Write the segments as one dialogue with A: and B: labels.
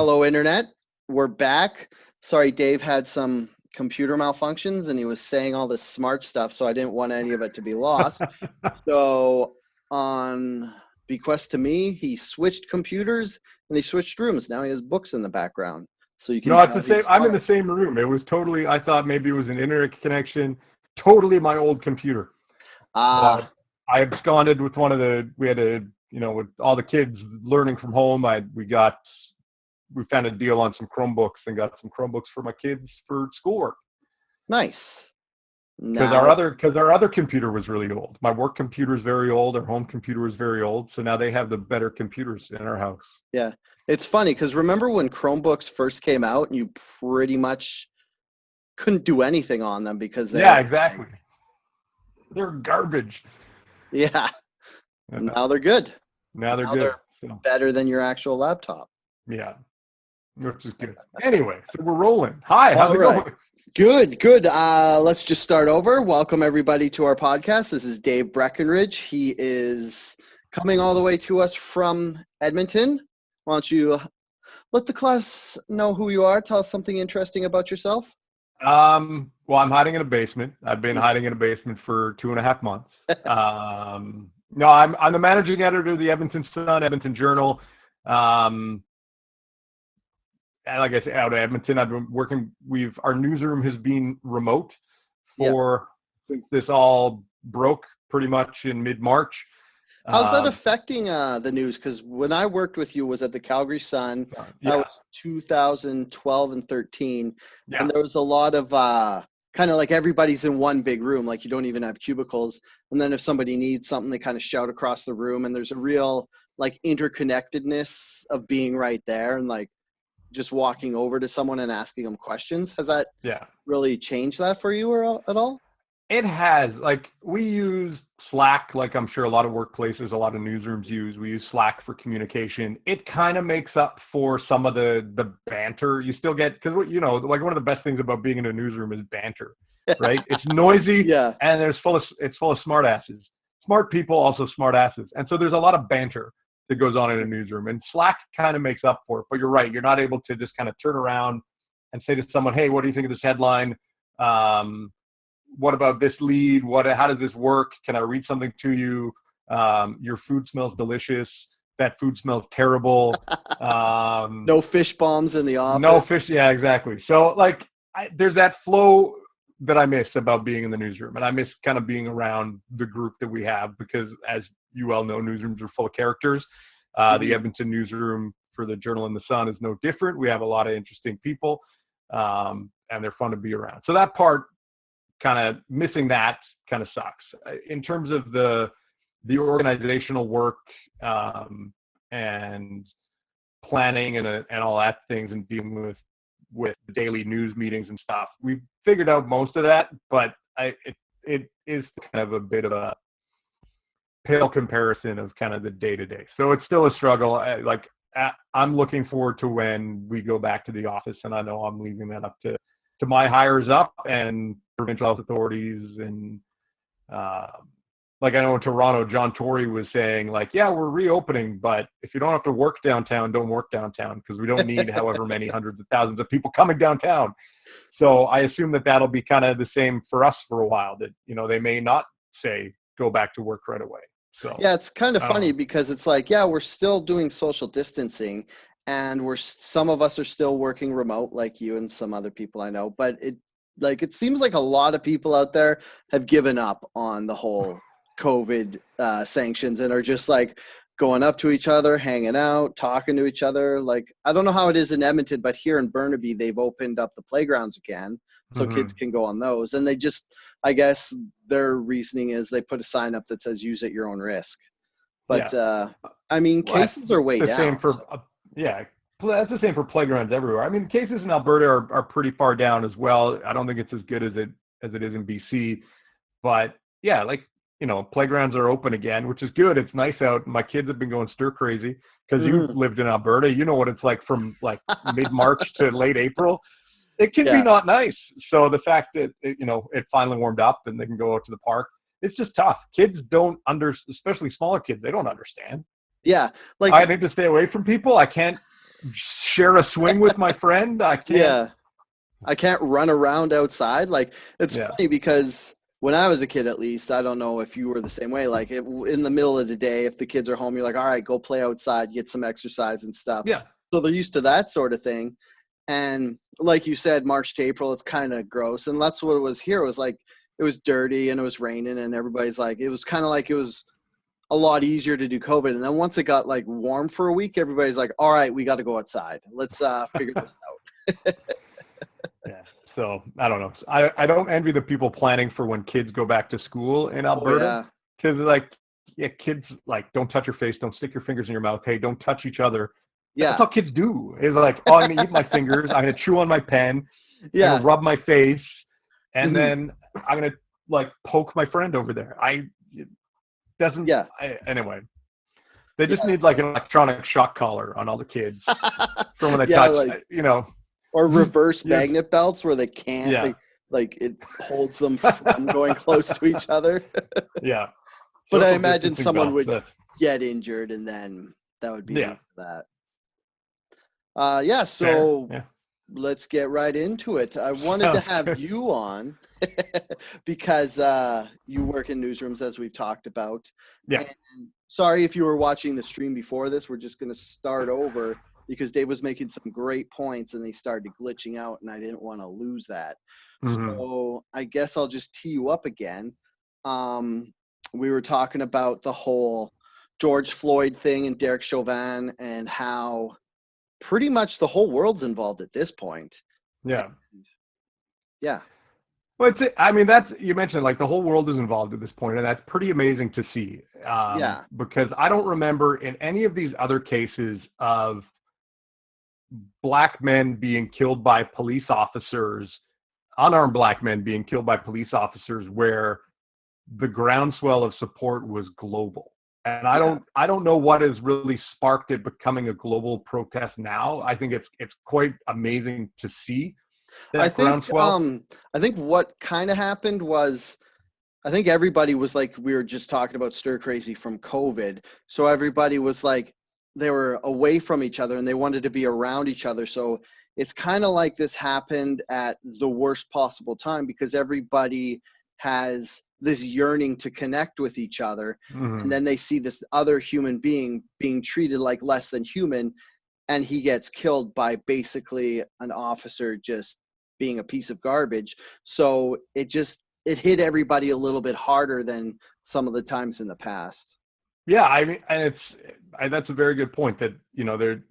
A: Hello, Internet. We're back. Sorry, Dave had some computer malfunctions and he was saying all this smart stuff, so I didn't want any of it to be lost. So, on bequest to me, he switched computers and he switched rooms. Now he has books in the background. So you can
B: No, it's
A: tell
B: the
A: he's
B: same. I'm in
A: smart.
B: the same room. It was totally, I thought maybe it was an internet connection. Totally my old computer. But
A: Ah,
B: I absconded with we had with all the kids learning from home. We found a deal on some Chromebooks and got some Chromebooks for my kids for schoolwork.
A: nice.
B: Because
A: Now,
B: our other computer was really old. My work computer is very old. Our home computer is very old. So now they have the better computers in our house.
A: yeah, it's funny because remember when Chromebooks first came out and you pretty much couldn't do anything on them because they
B: Yeah,
A: were like,
B: exactly. They're garbage.
A: yeah,
B: Yeah,
A: now they're good.
B: now they're
A: Now
B: good.
A: they're
B: So
A: better than your actual laptop.
B: yeah, which is good. Anyway, so we're rolling. Hi, how's
A: All
B: it
A: right.
B: going?
A: Good, good. Let's just start over. Welcome everybody to our podcast. This is Dave Breakenridge. He is coming all the way to us from Edmonton. Why don't you let the class know who you are? Tell us something interesting about yourself.
B: Well, I'm hiding in a basement. I've been hiding in a basement for 2.5 months. No, I'm the managing editor of the Edmonton Sun, Edmonton Journal. And like I said, out of Edmonton, I've been working. Our newsroom has been remote
A: Yeah.
B: since this all broke pretty much in mid-March.
A: How's that
B: Um,
A: affecting the news? Because when I worked with you was at the Calgary Sun. That
B: yeah,
A: was 2012 and 13.
B: yeah,
A: And there was a lot of kind of like everybody's in one big room, like you don't even have cubicles. And then if somebody needs something, they kind of shout across the room. And there's a real like interconnectedness of being right there and like just walking over to someone and asking them questions. Has that
B: yeah.
A: really changed that for you or at all?
B: It has. Like, we use Slack, like I'm sure a lot of workplaces, a lot of newsrooms use. We use Slack for communication. It kind of makes up for some of the banter you still get, because like one of the best things about being in a newsroom is banter, right? It's noisy
A: Yeah.
B: and it's full of smart asses. Smart people, also smart asses. And so there's a lot of banter that goes on in a newsroom, and Slack kind of makes up for it. But you're right, you're not able to just kind of turn around and say to someone, hey, what do you think of this headline? What about this lead? How does this work? Can I read something to you? Your food smells delicious. That food smells terrible.
A: No fish bombs in the
B: No
A: office.
B: fish. Yeah, exactly. So like, there's that flow that I miss about being in the newsroom, and I miss kind of being around the group that we have, because as you well know, newsrooms are full of characters. The
A: Mhm.
B: Edmonton newsroom for the Journal and the Sun is no different. We have a lot of interesting people, and they're fun to be around. So that part, kind of missing that, kind of sucks. In terms of the organizational work, and planning and all that things, and dealing with the daily news meetings and stuff, we've figured out most of that, but it is kind of a bit of a pale comparison of kind of the day to day. So it's still a struggle. I'm looking forward to when we go back to the office, and I know I'm leaving that up to my hires up and provincial health authorities. And like, I know in Toronto, John Tory was saying, like, yeah, we're reopening, but if you don't have to work downtown, don't work downtown, because we don't need however many hundreds of thousands of people coming downtown. So I assume that that'll be kind of the same for us for a while, that, they may not say go back to work right away. So
A: Yeah, it's kind of
B: I don't
A: funny
B: know.
A: because it's like, yeah, we're still doing social distancing and some of us are still working remote like you and some other people I know, but it seems like a lot of people out there have given up on the whole COVID sanctions and are just like going up to each other, hanging out, talking to each other. Like, I don't know how it is in Edmonton, but here in Burnaby, they've opened up the playgrounds again so kids
B: Mm-hmm.
A: can go on those. And they just, I guess their reasoning is they put a sign up that says use at your own risk. But
B: Yeah.
A: I mean,
B: Well,
A: cases are way
B: the same
A: down.
B: for
A: So
B: yeah. That's the same for playgrounds everywhere. I mean, cases in Alberta are pretty far down as well. I don't think it's as good as it is in BC, but yeah, like, playgrounds are open again, which is good. It's nice out. My kids have been going stir crazy, because you've
A: mhm.
B: lived in Alberta. You know what it's like from like mid-March to late April. It can be
A: Yeah,
B: not nice. So the fact that it finally warmed up and they can go out to the park, it's just tough. Kids don't especially smaller kids, they don't understand.
A: Yeah, like
B: I need to stay away from people. I can't share a swing with my friend. I can't.
A: yeah, I can't run around outside. Like it's
B: Yeah.
A: funny because when I was a kid, at least, I don't know if you were the same way. Like in the middle of the day, if the kids are home, you're like, all right, go play outside, get some exercise and stuff.
B: Yeah.
A: So they're used to that sort of thing. And like you said, March to April, it's kind of gross. And that's what it was here. It was like it was dirty and it was raining, and everybody's like, it was kind of like it was a lot easier to do COVID. And then once it got like warm for a week, everybody's like, all right, we got to go outside. Let's figure this out.
B: Yeah. So I don't know. I don't envy the people planning for when kids go back to school in
A: Oh
B: Alberta,
A: yeah,
B: because like, yeah, kids like don't touch your face, don't stick your fingers in your mouth. Hey, don't touch each other. That's
A: yeah,
B: how kids do. It's like, oh, I'm gonna eat my fingers. I'm gonna chew on my pen. I'm gonna
A: yeah,
B: rub my face, and
A: hmm
B: then I'm gonna like poke my friend over there. It doesn't.
A: yeah,
B: Anyway. They just
A: yeah.
B: need
A: It's
B: like
A: like
B: an electronic shock collar on all the kids for when they
A: yeah,
B: touch.
A: like
B: You know,
A: or reverse
B: you
A: magnet belts where they can't
B: yeah,
A: like it holds them from going close to each other.
B: yeah.
A: But I
B: Social
A: imagine
B: distancing
A: someone
B: belts.
A: would get injured, and then that would be the
B: Yeah,
A: end of that. Yeah,
B: fair.
A: so
B: Yeah,
A: let's get right into it. I wanted to
B: sounds
A: have
B: good.
A: you on because you work in newsrooms, as we've talked about.
B: Yeah.
A: And sorry if you were watching the stream before this. We're just going to start over because Dave was making some great points and they started glitching out, and I didn't want to lose that.
B: Mm-hmm.
A: So I guess I'll just tee you up again. We were talking about the whole George Floyd thing and Derek Chauvin and how pretty much the whole world's involved at this point.
B: Yeah.
A: Yeah.
B: Well, I mean, that's you mentioned like the whole world is involved at this point, and that's pretty amazing to see.
A: Yeah.
B: Because I don't remember in any of these other cases of black men being killed by police officers, unarmed black men being killed by police officers, where the groundswell of support was global. And
A: Yeah.
B: I don't know what has really sparked it becoming a global protest now. I think it's quite amazing to see
A: I
B: that
A: think
B: groundswell.
A: I think what kind of happened was I think everybody was like we were just talking about stir crazy from COVID. So everybody was like they were away from each other and they wanted to be around each other. So it's kind of like this happened at the worst possible time because everybody has this yearning to connect with each other, and
B: Mhm.
A: then they see this other human being treated like less than human, and he gets killed by basically an officer just being a piece of garbage. So it hit everybody a little bit harder than some of the times in the past.
B: Yeah, I mean, and that's a very good point that there,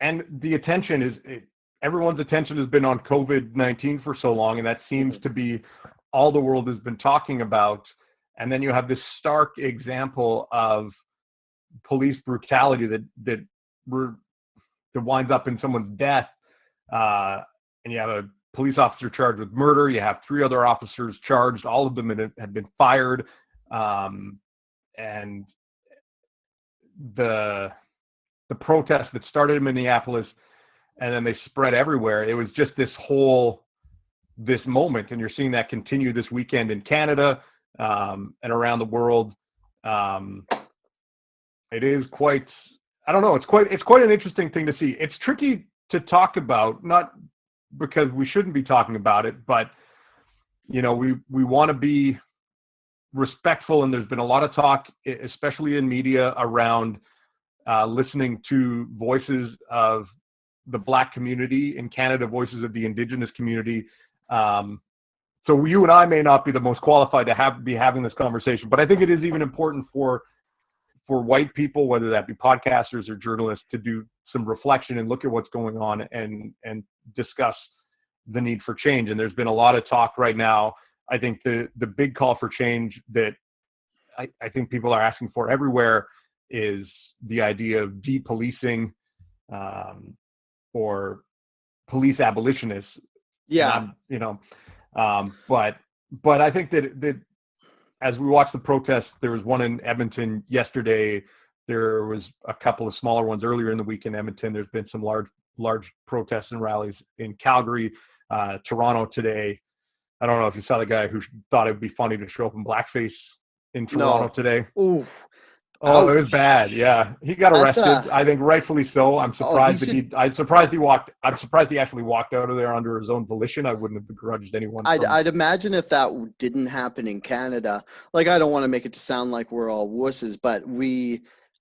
B: and the attention everyone's attention has been on COVID-19 for so long, and that seems
A: Mhm.
B: to be all the world has been talking about. And then you have this stark example of police brutality that winds up in someone's death. And you have a police officer charged with murder. You have 3 other officers charged. All of them had been fired. And the protest that started in Minneapolis and then they spread everywhere. It was just this moment, and you're seeing that continue this weekend in Canada and around the world. Um, it is quite, I don't know, it's quite an interesting thing to see. It's tricky to talk about, not because we shouldn't be talking about it, but we want to be respectful, and there's been a lot of talk, especially in media, around listening to voices of the Black community in Canada, voices of the Indigenous community. So you and I may not be the most qualified to be having this conversation, but I think it is even important for white people, whether that be podcasters or journalists, to do some reflection and look at what's going on and discuss the need for change. And there's been a lot of talk right now. I think the big call for change that I think people are asking for everywhere is the idea of depolicing or police abolitionists. And
A: Yeah.
B: I'm, but I think that as we watch the protests, there was one in Edmonton yesterday. There was a couple of smaller ones earlier in the week in Edmonton. There's been some large protests and rallies in Calgary, Toronto today. I don't know if you saw the guy who thought it would be funny to show up in blackface in Toronto
A: No.
B: today.
A: Ooh.
B: Oh, it was
A: Ouch.
B: bad. Yeah, he got
A: That's
B: arrested. I think rightfully so. I'm
A: oh, he
B: surprised that
A: should.
B: he. I'm surprised he walked. I'm surprised he actually walked out of there under his own volition. I wouldn't have begrudged anyone from.
A: I'd imagine if that didn't happen in Canada, like I don't want to make it to sound like we're all wusses, but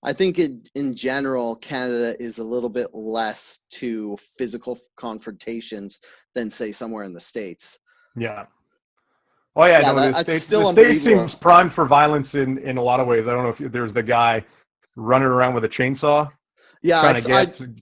A: I think in general, Canada is a little bit less to physical confrontations than say somewhere in the States.
B: Yeah. Oh yeah,
A: Yeah,
B: no.
A: that's
B: The
A: still
B: state seems
A: unbelievable.
B: primed for violence in a lot of ways. I don't know if there's the guy running around with a chainsaw
A: Yeah,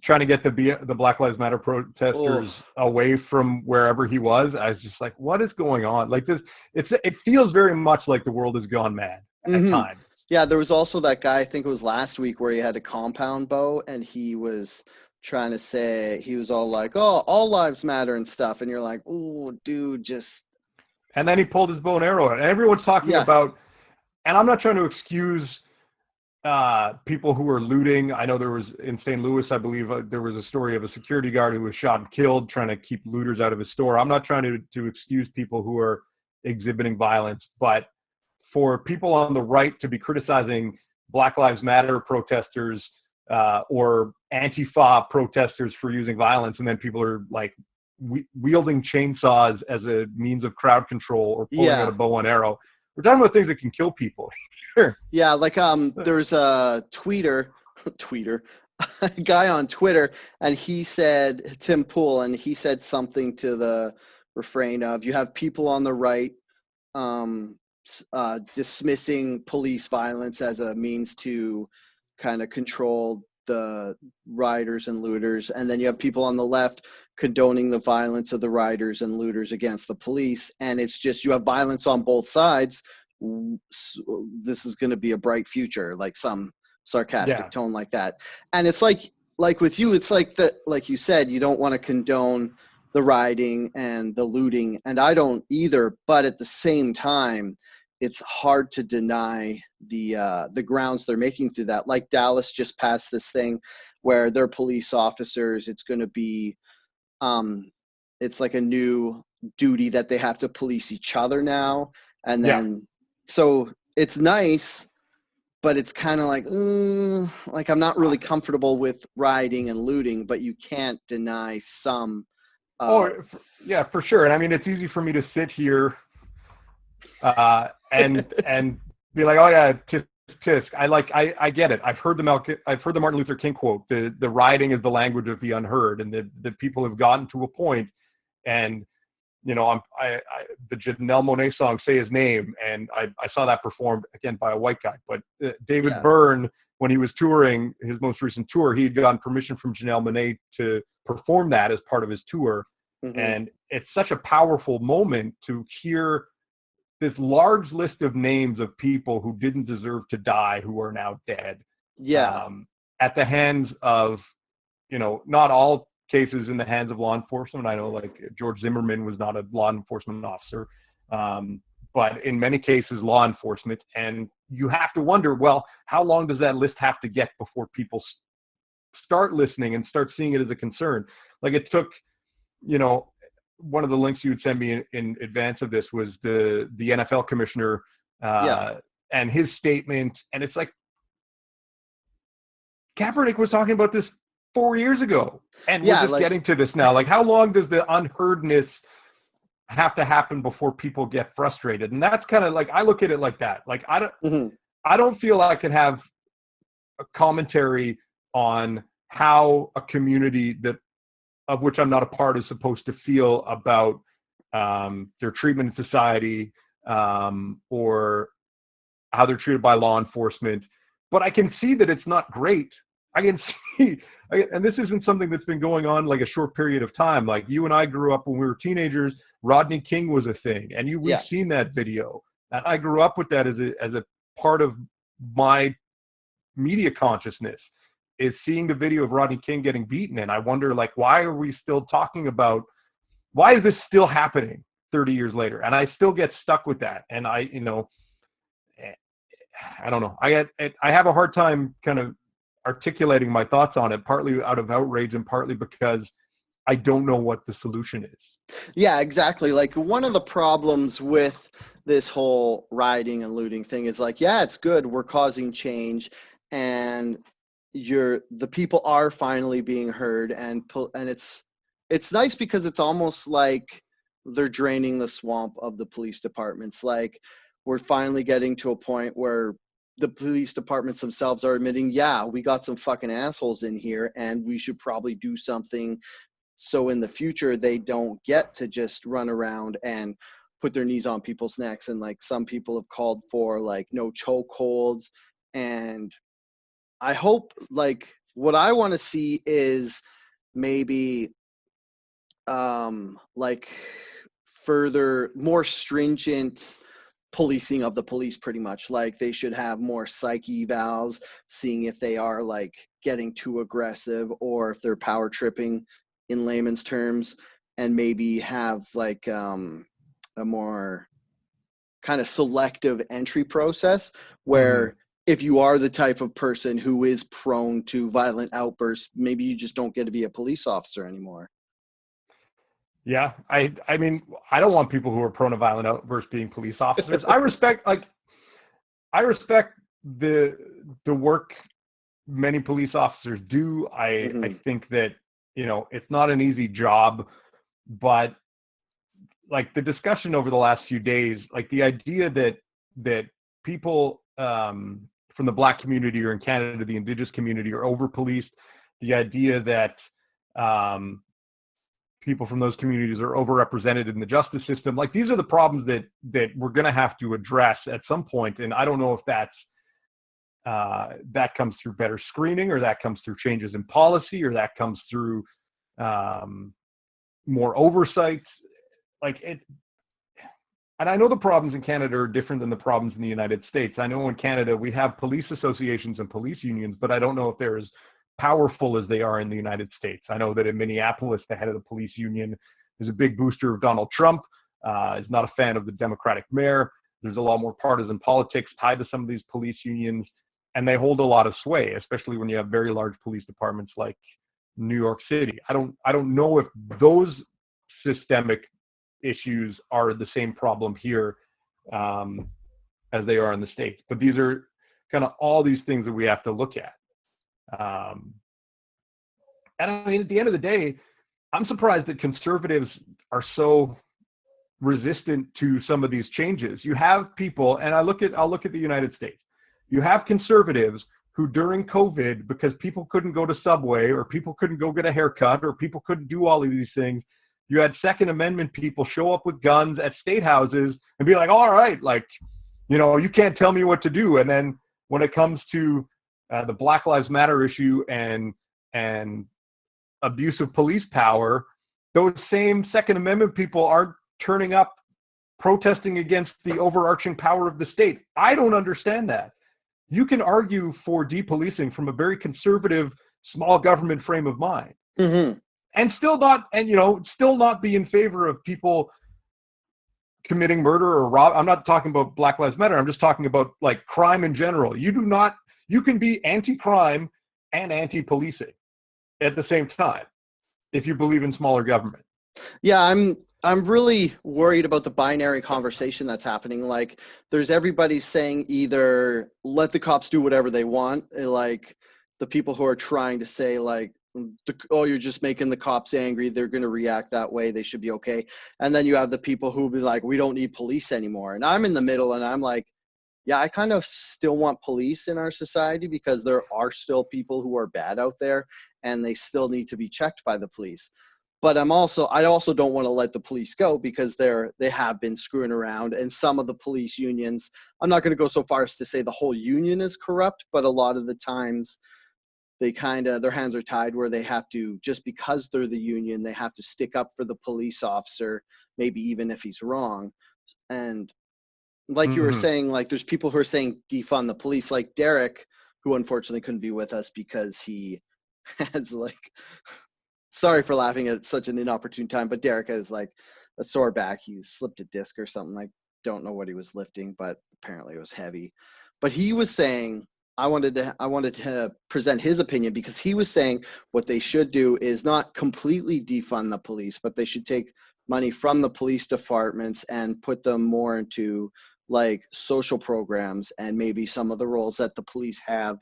B: trying to get the Black Lives Matter
A: oh,
B: protesters away from wherever he was. I was just like, what is going on? Like this, it feels very much like the world has gone mad at
A: hmm.
B: times.
A: Yeah, there was also that guy, I think it was last week, where he had a compound bow and he was trying to say, he was all like, oh, all lives matter and stuff. And you're like, oh, dude, just,
B: And then he pulled his bow and arrow out. And everyone's talking
A: yeah,
B: about, and I'm not trying to excuse people who were looting. I know there was in St. Louis, I believe there was a story of a security guard who was shot and killed trying to keep looters out of his store. I'm not trying to excuse people who are exhibiting violence, but for people on the right to be criticizing Black Lives Matter protesters or Antifa protesters for using violence, and then people are like wielding chainsaws as a means of crowd control or pulling out a
A: yeah.
B: bow and arrow. We're talking about things that can kill people. Sure.
A: Yeah, like there's a tweeter, a guy on Twitter, and he said Tim Pool, and he said something to the refrain of you have people on the right dismissing police violence as a means to kind of control the rioters and looters, and then you have people on the left condoning the violence of the rioters and looters against the police, and it's just you have violence on both sides. This is going to be a bright future, like some sarcastic
B: Yeah.
A: tone like that. And it's like with you, it's like that, like you said, you don't want to condone the rioting and the looting, and I don't either, but at the same time it's hard to deny the grounds they're making through that. Like Dallas just passed this thing where their police officers, it's going to be it's like a new duty that they have to police each other now. And
B: Yeah.
A: then so it's nice, but it's kind of like I'm not really comfortable with rioting and looting, but you can't deny some
B: Oh,
A: of
B: yeah, for sure. And I mean, it's easy for me to sit here and be like, oh yeah, tisk tisk. I get it. I've heard the Martin Luther King quote. The rioting is the language of the unheard, and the people have gotten to a point, and you know, the Janelle Monáe song "Say His Name," and I saw that performed again by a white guy. But David
A: yeah.
B: Byrne, when he was touring his most recent tour, he had gotten permission from Janelle Monáe to perform that as part of his tour,
A: Hmm.
B: and it's such a powerful moment to hear this large list of names of people who didn't deserve to die, who are now dead,
A: Yeah.
B: um, at the hands of, you know, not all cases in the hands of law enforcement. I know like George Zimmerman was not a law enforcement officer, but in many cases, law enforcement. And you have to wonder, well, how long does that list have to get before people start listening and start seeing it as a concern? Like it took, you know, one of the links you would send me in advance of this was the NFL commissioner
A: Yeah.
B: and his statement, and it's like Kaepernick was talking about this 4 years ago, and we're
A: Yeah.
B: just
A: Like,
B: getting to this now. Like, how long does the unheardness have to happen before people get frustrated? And that's kind of like I look at it like that. Like
A: mhm.
B: I don't feel I can have a commentary on how a community that of which I'm not a part is supposed to feel about their treatment in society or how they're treated by law enforcement. But I can see that it's not great. I can see, and this isn't something that's been going on like a short period of time. Like you and I grew up when we were teenagers. Rodney King was a thing, and we've
A: Yeah.
B: seen that video. And I grew up with that as a part of my media consciousness is seeing the video of Rodney King getting beaten. And I wonder, like, why are we still talking about, why is this still happening 30 years later? And I still get stuck with that. And I don't know. I have a hard time kind of articulating my thoughts on it, partly out of outrage and partly because I don't know what the solution is.
A: Yeah, exactly. Like one of the problems with this whole rioting and looting thing is like, yeah, it's good. We're causing change and the people are finally being heard, and it's nice because it's almost like they're draining the swamp of the police departments. Like, we're finally getting to a point where the police departments themselves are admitting, yeah, we got some fucking assholes in here and we should probably do something so in the future they don't get to just run around and put their knees on people's necks. And like, some people have called for like no chokeholds. And I hope, like, what I want to see is maybe like further, more stringent policing of the police. Pretty much like they should have more psyche evals, seeing if they are like getting too aggressive or if they're power tripping, in layman's terms. And maybe have like a more kind of selective entry process
B: Mm-hmm.
A: where if you are the type of person who is prone to violent outbursts, maybe you just don't get to be a police officer anymore.
B: Yeah, I mean, I don't want people who are prone to violent outbursts being police officers. I respect the work many police officers do. I
A: Mm-hmm.
B: think that, it's not an easy job, but like the discussion over the last few days, like the idea that people from the Black community, or in Canada the Indigenous community, are over policed, the idea that people from those communities are overrepresented in the justice system. Like, these are the problems that we're going to have to address at some point. And I don't know if that comes through better screening, or that comes through changes in policy, or that comes through more oversight. Like it, and I know the problems in Canada are different than the problems in the United States. I know in Canada we have police associations and police unions, but I don't know if they're as powerful as they are in the United States. I know that in Minneapolis, the head of the police union is a big booster of Donald Trump, is not a fan of the Democratic mayor. There's a lot more partisan politics tied to some of these police unions, and they hold a lot of sway, especially when you have very large police departments like New York City. I don't know if those systemic issues are the same problem here as they are in the States. But these are kind of all these things that we have to look at. And I mean, at the end of the day, I'm surprised that conservatives are so resistant to some of these changes. You have people, and I'll look at the United States. You have conservatives who, during COVID, because people couldn't go to Subway, or people couldn't go get a haircut, or people couldn't do all of these things, you had Second Amendment people show up with guns at state houses and be like, all right, like, you can't tell me what to do. And then when it comes to the Black Lives Matter issue and abuse of police power, those same Second Amendment people aren't turning up protesting against the overarching power of the state. I don't understand that. You can argue for depolicing from a very conservative, small government frame of mind.
A: Mm-hmm.
B: And still not be in favor of people committing murder or rob. I'm not talking about Black Lives Matter. I'm just talking about like crime in general. You can be anti-crime and anti-policing at the same time if you believe in smaller government.
A: Yeah, I'm really worried about the binary conversation that's happening. Like, there's everybody saying either let the cops do whatever they want, like the people who are trying to say like, oh, you're just making the cops angry, they're going to react that way, they should be okay. And then you have the people who be like, we don't need police anymore. And I'm in the middle, and I'm like, yeah, I kind of still want police in our society because there are still people who are bad out there and they still need to be checked by the police. But I also don't want to let the police go because they have been screwing around, and some of the police unions, I'm not going to go so far as to say the whole union is corrupt, but a lot of the times their hands are tied where they have to, just because they're the union, they have to stick up for the police officer, maybe even if he's wrong. And like you were
B: Mm-hmm.
A: saying, like there's people who are saying defund the police, like Derek, who unfortunately couldn't be with us because he has like, sorry for laughing at such an inopportune time, but Derek has like a sore back. He slipped a disc or something. I don't know what he was lifting, but apparently it was heavy. But he was saying, I wanted to present his opinion, because he was saying what they should do is not completely defund the police, but they should take money from the police departments and put them more into like social programs, and maybe some of the roles that the police have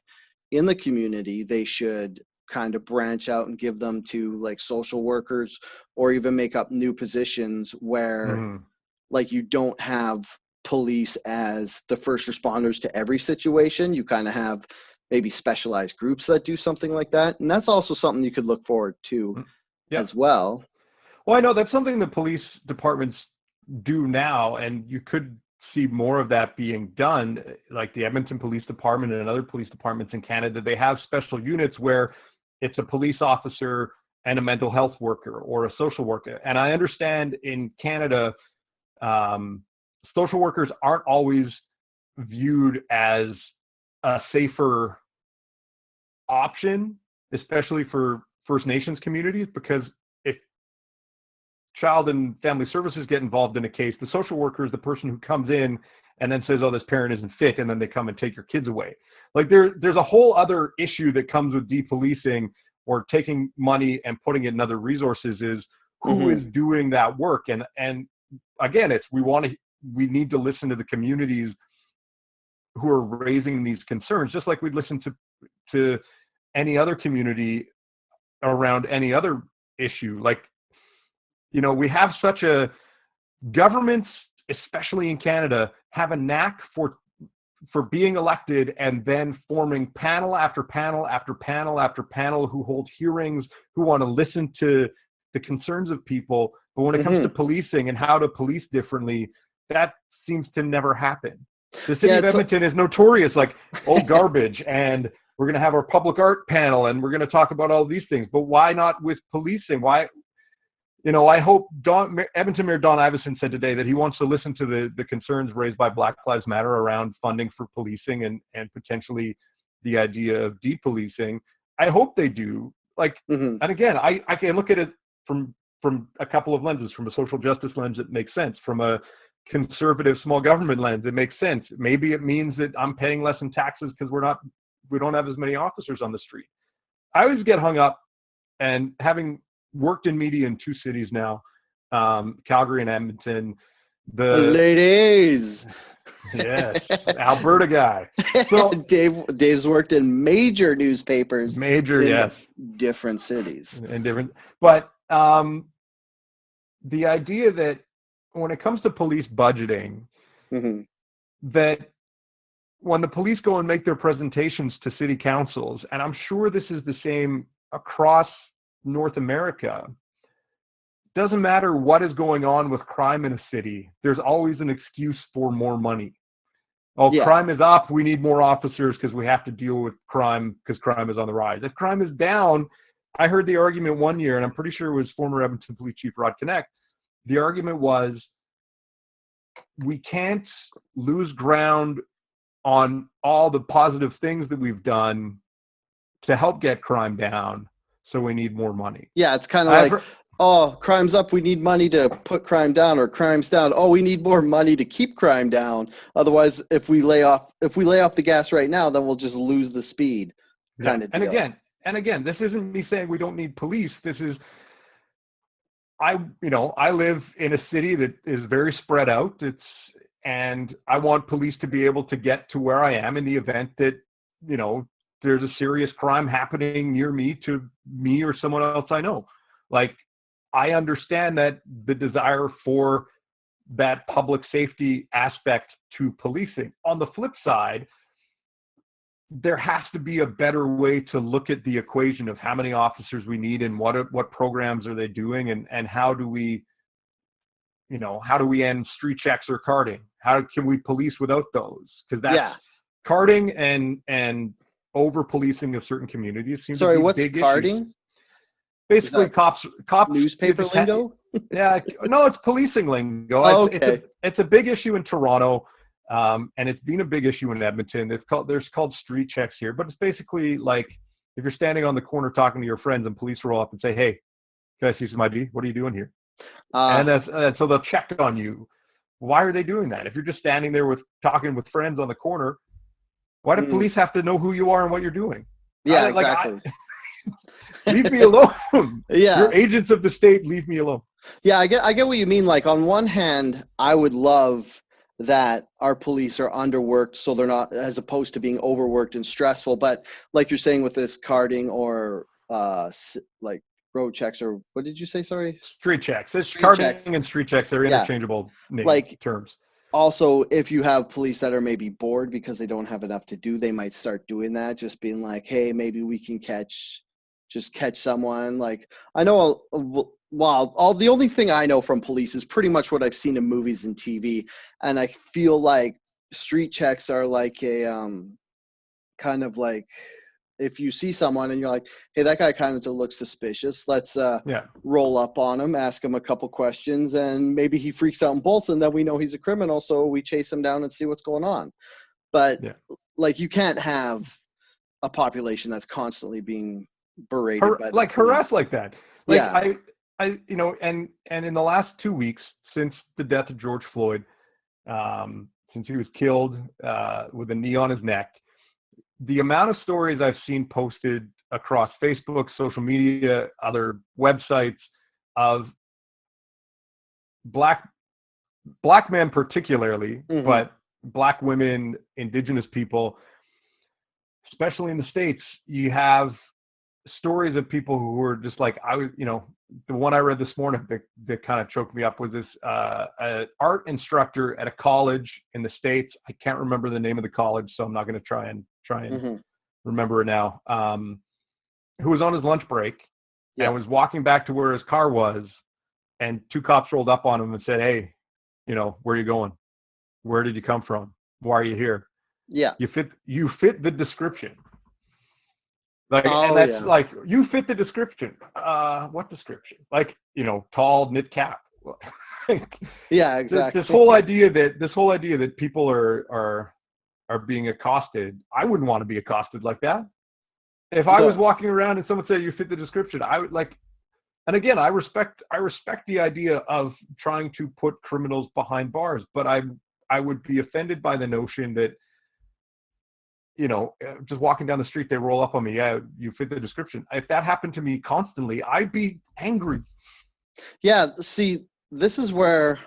A: in the community, they should kind of branch out and give them to like social workers, or even make up new positions where
B: Mhm.
A: like you don't have police as the first responders to every situation. You kind of have maybe specialized groups that do something like that. And that's also something you could look forward to
B: Mm. Yeah.
A: as well.
B: Well, I know that's something the police departments do now, and you could see more of that being done. Like the Edmonton Police Department and other police departments in Canada, they have special units where it's a police officer and a mental health worker or a social worker. And I understand in Canada, social workers aren't always viewed as a safer option, especially for First Nations communities, because if Child and Family Services get involved in a case, the social worker is the person who comes in and then says, oh, this parent isn't fit, and then they come and take your kids away. Like there's a whole other issue that comes with depolicing or taking money and putting it in other resources, is who is doing that work. And again, it's we need to listen to the communities who are raising these concerns, just like we'd listen to any other community around any other issue. Like, you know, we have such a governments, especially in Canada, have a knack for being elected and then forming panel after panel after panel after panel who hold hearings, who want to listen to the concerns of people. But when it comes to policing and how to police differently, that seems to never happen. The city of Edmonton is notorious, like, oh, garbage, and we're going to have our public art panel and we're going to talk about all these things. But why not with policing? Why? You know, I hope Edmonton Mayor Don Iveson said today that he wants to listen to the concerns raised by Black Lives Matter around funding for policing and potentially the idea of depolicing. I hope they do. Like, and again, I can look at it from a couple of lenses. From a social justice lens, it makes sense. From a conservative small government lens, it makes sense. Maybe it means that I'm paying less in taxes because we don't have as many officers on the street. I always get hung up, and having worked in media in two cities now, Calgary and Edmonton. The
A: ladies,
B: yes, Alberta guy. So
A: Dave's worked in major newspapers,
B: yes,
A: different cities,
B: and different. But the idea that when it comes to police budgeting, that when the police go and make their presentations to city councils, and I'm sure this is the same across North America, doesn't matter what is going on with crime in a city, there's always an excuse for more money. Oh, yeah. Crime is up, we need more officers because we have to deal with crime because crime is on the rise. If crime is down, I heard the argument one year, and I'm pretty sure it was former Edmonton Police Chief Rod Connect. The argument was, we can't lose ground on all the positive things that we've done to help get crime down, so we need more money.
A: Yeah, it's kind of like, oh, crime's up, we need money to put crime down, or crime's down, oh, we need more money to keep crime down. Otherwise, if we lay off the gas right now, then we'll just lose the speed. Kind of deal.
B: And again, this isn't me saying we don't need police. This is, I live in a city that is very spread out. And I want police to be able to get to where I am in the event that, you know, there's a serious crime happening near me, to me or someone else I know. Like, I understand that the desire for that public safety aspect to policing. On the flip side, there has to be a better way to look at the equation of how many officers we need and what programs are they doing, and how do we end street checks or carding? How can we police without those? Because that's carding and over policing of certain communities seems to be
A: what's
B: big
A: carding?
B: Issues. Basically, cops
A: newspaper lingo.
B: Yeah, no, it's policing lingo.
A: Oh, okay.
B: It's a big issue in Toronto, and it's been a big issue in Edmonton. There's called street checks here, but it's basically like if you're standing on the corner talking to your friends and police roll up and say, "Hey, can I see some ID? What are you doing here?" And so they'll check on you. Why are they doing that? If you're just standing there talking with friends on the corner, why do police have to know who you are and what you're doing?
A: Yeah, exactly.
B: Leave me alone.
A: Yeah.
B: You're agents of the state. Leave me alone.
A: Yeah, I get what you mean. Like, on one hand, I would love that our police are underworked, so they're not, as opposed to being overworked and stressful. But like you're saying with this carding or like road checks, or what did you say? Sorry,
B: Street checks. It's
A: street checks.
B: carding and street checks are
A: Yeah,
B: interchangeable names
A: like
B: terms.
A: also if you have police that are maybe bored because they don't have enough to do, they might start doing that, just being like, hey, maybe we can catch someone. Like I know well, all the only thing I know from police is pretty much what I've seen in movies and TV, and I feel like street checks are like a kind of like, if you see someone and you're like, hey, that guy kind of looks suspicious, let's
B: Yeah.
A: roll up on him, ask him a couple questions, and maybe he freaks out and bolts, and then we know he's a criminal, so we chase him down and see what's going on. But
B: Yeah.
A: like, you can't have a population that's constantly being berated by the
B: like
A: police.
B: harassed like that. Like
A: Yeah.
B: I and in the last 2 weeks since the death of George Floyd, since he was killed with a knee on his neck, the amount of stories I've seen posted across Facebook, social media, other websites of black men particularly,
A: Mhm.
B: but black women, indigenous people, especially in the States, you have stories of people who were just like, I was, the one I read this morning that kind of choked me up was this an art instructor at a college in the States. I can't remember the name of the college, so I'm not going to try and
A: Mhm.
B: remember it now. Who was on his lunch break
A: Yeah.
B: and was walking back to where his car was, and 2 cops rolled up on him and said, "Hey, where are you going? Where did you come from? Why are you here?
A: Yeah.
B: You fit the description." Like, and
A: Oh
B: that's
A: yeah.
B: like, you fit the description. What description? Like, tall, knit cap.
A: Yeah,
B: This
A: exactly.
B: whole idea that people are being accosted. I wouldn't want to be accosted like that. If I was
A: No.
B: walking around and someone said you fit the description, I would like. And again, I respect the idea of trying to put criminals behind bars, but I would be offended by the notion that, just walking down the street, they roll up on me. Yeah, you fit the description. If that happened to me constantly, I'd be angry.
A: Yeah, see, this is where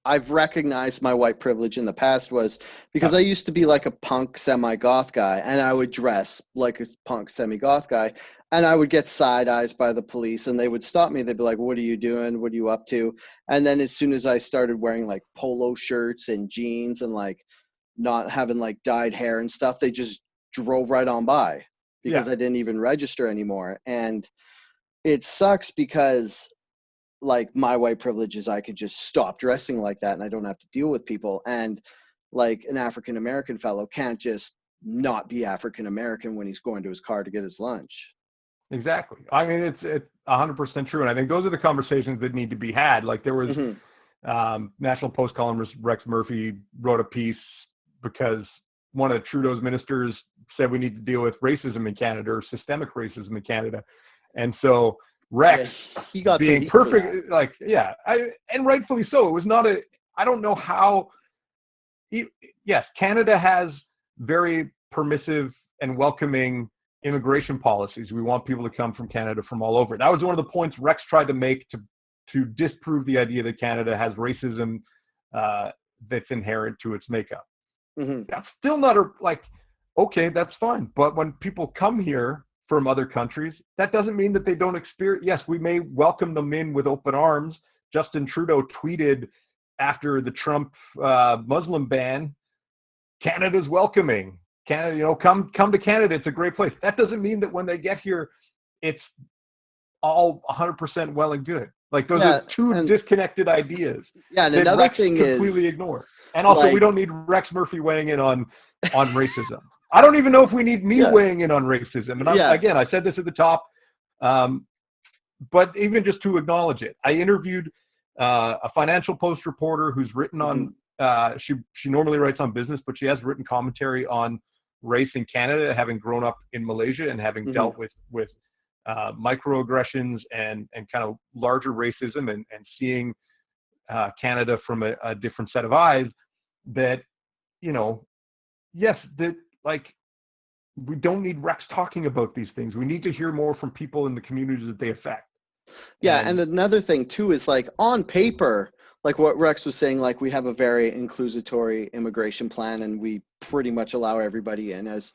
A: I've recognized my white privilege in the past, was because
B: Yeah,
A: I used to be like a punk semi-goth guy, and I would dress like a punk semi-goth guy, and I would get side eyes by the police, and they would stop me. They'd be like, what are you doing? What are you up to? And then as soon as I started wearing like polo shirts and jeans and like not having like dyed hair and stuff, they just drove right on by
B: yeah,
A: because I didn't even register anymore. And it sucks because like my white privilege is I could just stop dressing like that and I don't have to deal with people. And like an African American fellow can't just not be African American when he's going to his car to get his lunch.
B: exactly. I mean, it's 100% true, and I think those are the conversations that need to be had. Like, there was
A: Mm-hmm.
B: National Post columnist Rex Murphy wrote a piece because one of Trudeau's ministers said we need to deal with racism in Canada, or systemic racism in Canada, and so
A: Yeah,
B: Rex,
A: he got some
B: being
A: heat for that.
B: perfect, like, yeah, and rightfully so. It was not a. I don't know how. Yes, Canada has very permissive and welcoming immigration policies. We want people to come from Canada from all over. That was one of the points Rex tried to make to disprove the idea that Canada has racism that's inherent to its makeup.
A: Mm-hmm.
B: That's still not okay, that's fine. But when people come here from other countries, that doesn't mean that they don't experience. Yes, we may welcome them in with open arms. Justin Trudeau tweeted after the Trump Muslim ban, Canada's welcoming. Canada, come to Canada. It's a great place. That doesn't mean that when they get here, it's all 100% well and good. Like, those
A: Yeah,
B: are two
A: and
B: disconnected ideas
A: yeah, and
B: that
A: another
B: Rex
A: thing
B: completely
A: is
B: ignored. And also, we
A: like,
B: don't need Rex Murphy weighing in on racism. I don't even know if we need me
A: yeah,
B: weighing in on racism. And
A: yeah,
B: I said this at the top, but even just to acknowledge it, I interviewed a Financial Post reporter who's written
A: mm-hmm,
B: on. She normally writes on business, but she has written commentary on race in Canada, having grown up in Malaysia and having
A: mm-hmm,
B: dealt with microaggressions and kind of larger racism, and seeing Canada from a different set of eyes. That, yes, that, like, we don't need Rex talking about these things. We need to hear more from people in the communities that they affect.
A: yeah. And
B: And
A: another thing too is like, on paper, like what Rex was saying, like we have a very inclusatory immigration plan and we pretty much allow everybody in, as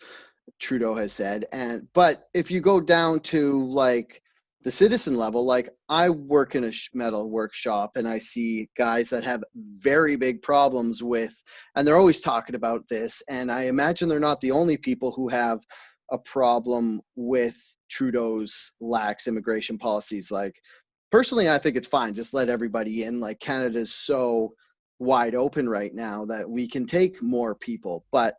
A: Trudeau has said. And but if you go down to like the citizen level, like I work in a metal workshop and I see guys that have very big problems with, and they're always talking about this. And I imagine they're not the only people who have a problem with Trudeau's lax immigration policies. Like personally, I think it's fine. Just let everybody in. Like Canada's so wide open right now that we can take more people. But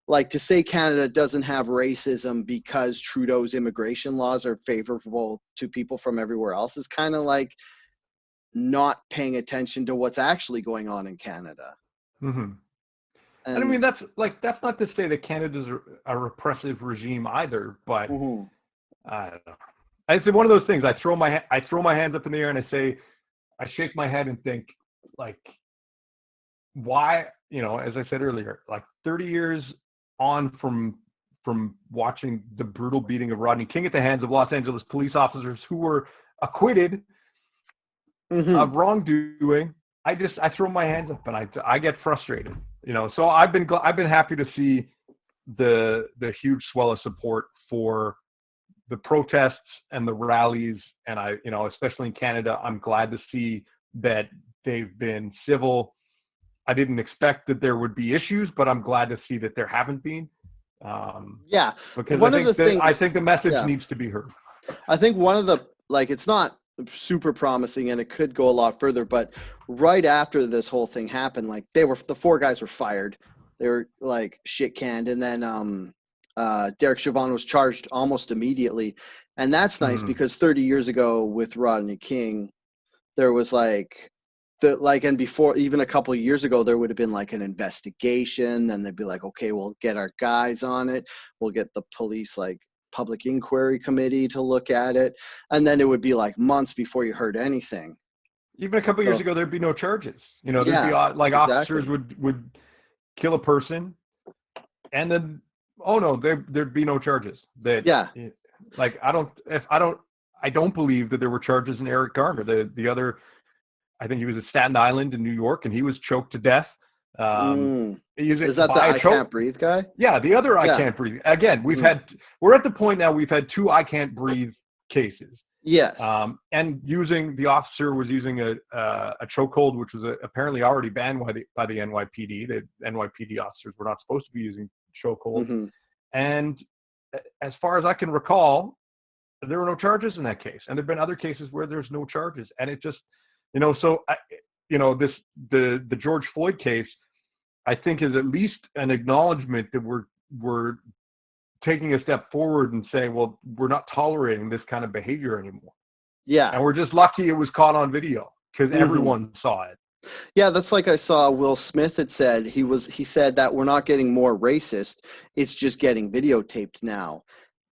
A: like to say Canada doesn't have racism because Trudeau's immigration laws are favorable to people from everywhere else is kind of like not paying attention to what's actually going on in Canada.
B: Mm-hmm. And I
A: And
B: mean, that's not to say that Canada's a repressive regime either, but
A: mhm.
B: I don't know. It's one of those things. I throw my hands up in the air and I shake my head and think, like, why? You know, as I said earlier, like 30 years on from watching the brutal beating of Rodney King at the hands of Los Angeles police officers who were acquitted of wrongdoing. I throw my hands up and I get frustrated. You know, so I've been happy to see the huge swell of support for the protests and the rallies, and especially in Canada, I'm glad to see that they've been civil. I didn't expect that there would be issues, but I'm glad to see that there haven't been.
A: Yeah,
B: Because
A: one of the
B: I
A: things,
B: think the message
A: yeah,
B: needs to be heard.
A: I think one of the, like, it's not super promising and it could go a lot further, but right after this whole thing happened, like the four guys were fired. They were like shit canned. And then Derek Chauvin was charged almost immediately. And that's nice
B: Mm.
A: because 30 years ago with Rodney King, there was like and before, even a couple of years ago, there would have been like an investigation. Then they'd be like, okay, we'll get our guys on it. We'll get the police like public inquiry committee to look at it. And then it would be like months before you heard anything.
B: Even a couple of years
A: So
B: ago, there'd be no charges. You know, there'd be
A: yeah,
B: like officers
A: exactly.
B: would kill a person, and then there'd be no charges.
A: Yeah.
B: Like I don't believe that there were charges in Eric Garner. The other, I think he was at Staten Island in New York, and he was choked to death. Is
A: Is
B: it
A: that the
B: by a
A: I can't
B: choke?
A: breathe guy?
B: Yeah, the other I
A: Yeah.
B: can't breathe. Again,
A: Mhm.
B: we're at the point now we've had two I can't breathe cases.
A: Yes.
B: And the officer was using a chokehold, which was apparently already banned by the NYPD. The NYPD officers were not supposed to be using chokeholds.
A: Hmm.
B: And as far as I can recall, there were no charges in that case. And there've been other cases where there's no charges. And it just, the George Floyd case, I think, is at least an acknowledgement that we're taking a step forward and saying, well, we're not tolerating this kind of behavior anymore.
A: Yeah.
B: And we're just lucky it was caught on video because
A: Hmm.
B: everyone saw it.
A: Yeah, that's like I saw Will Smith had said he said that we're not getting more racist, it's just getting videotaped now.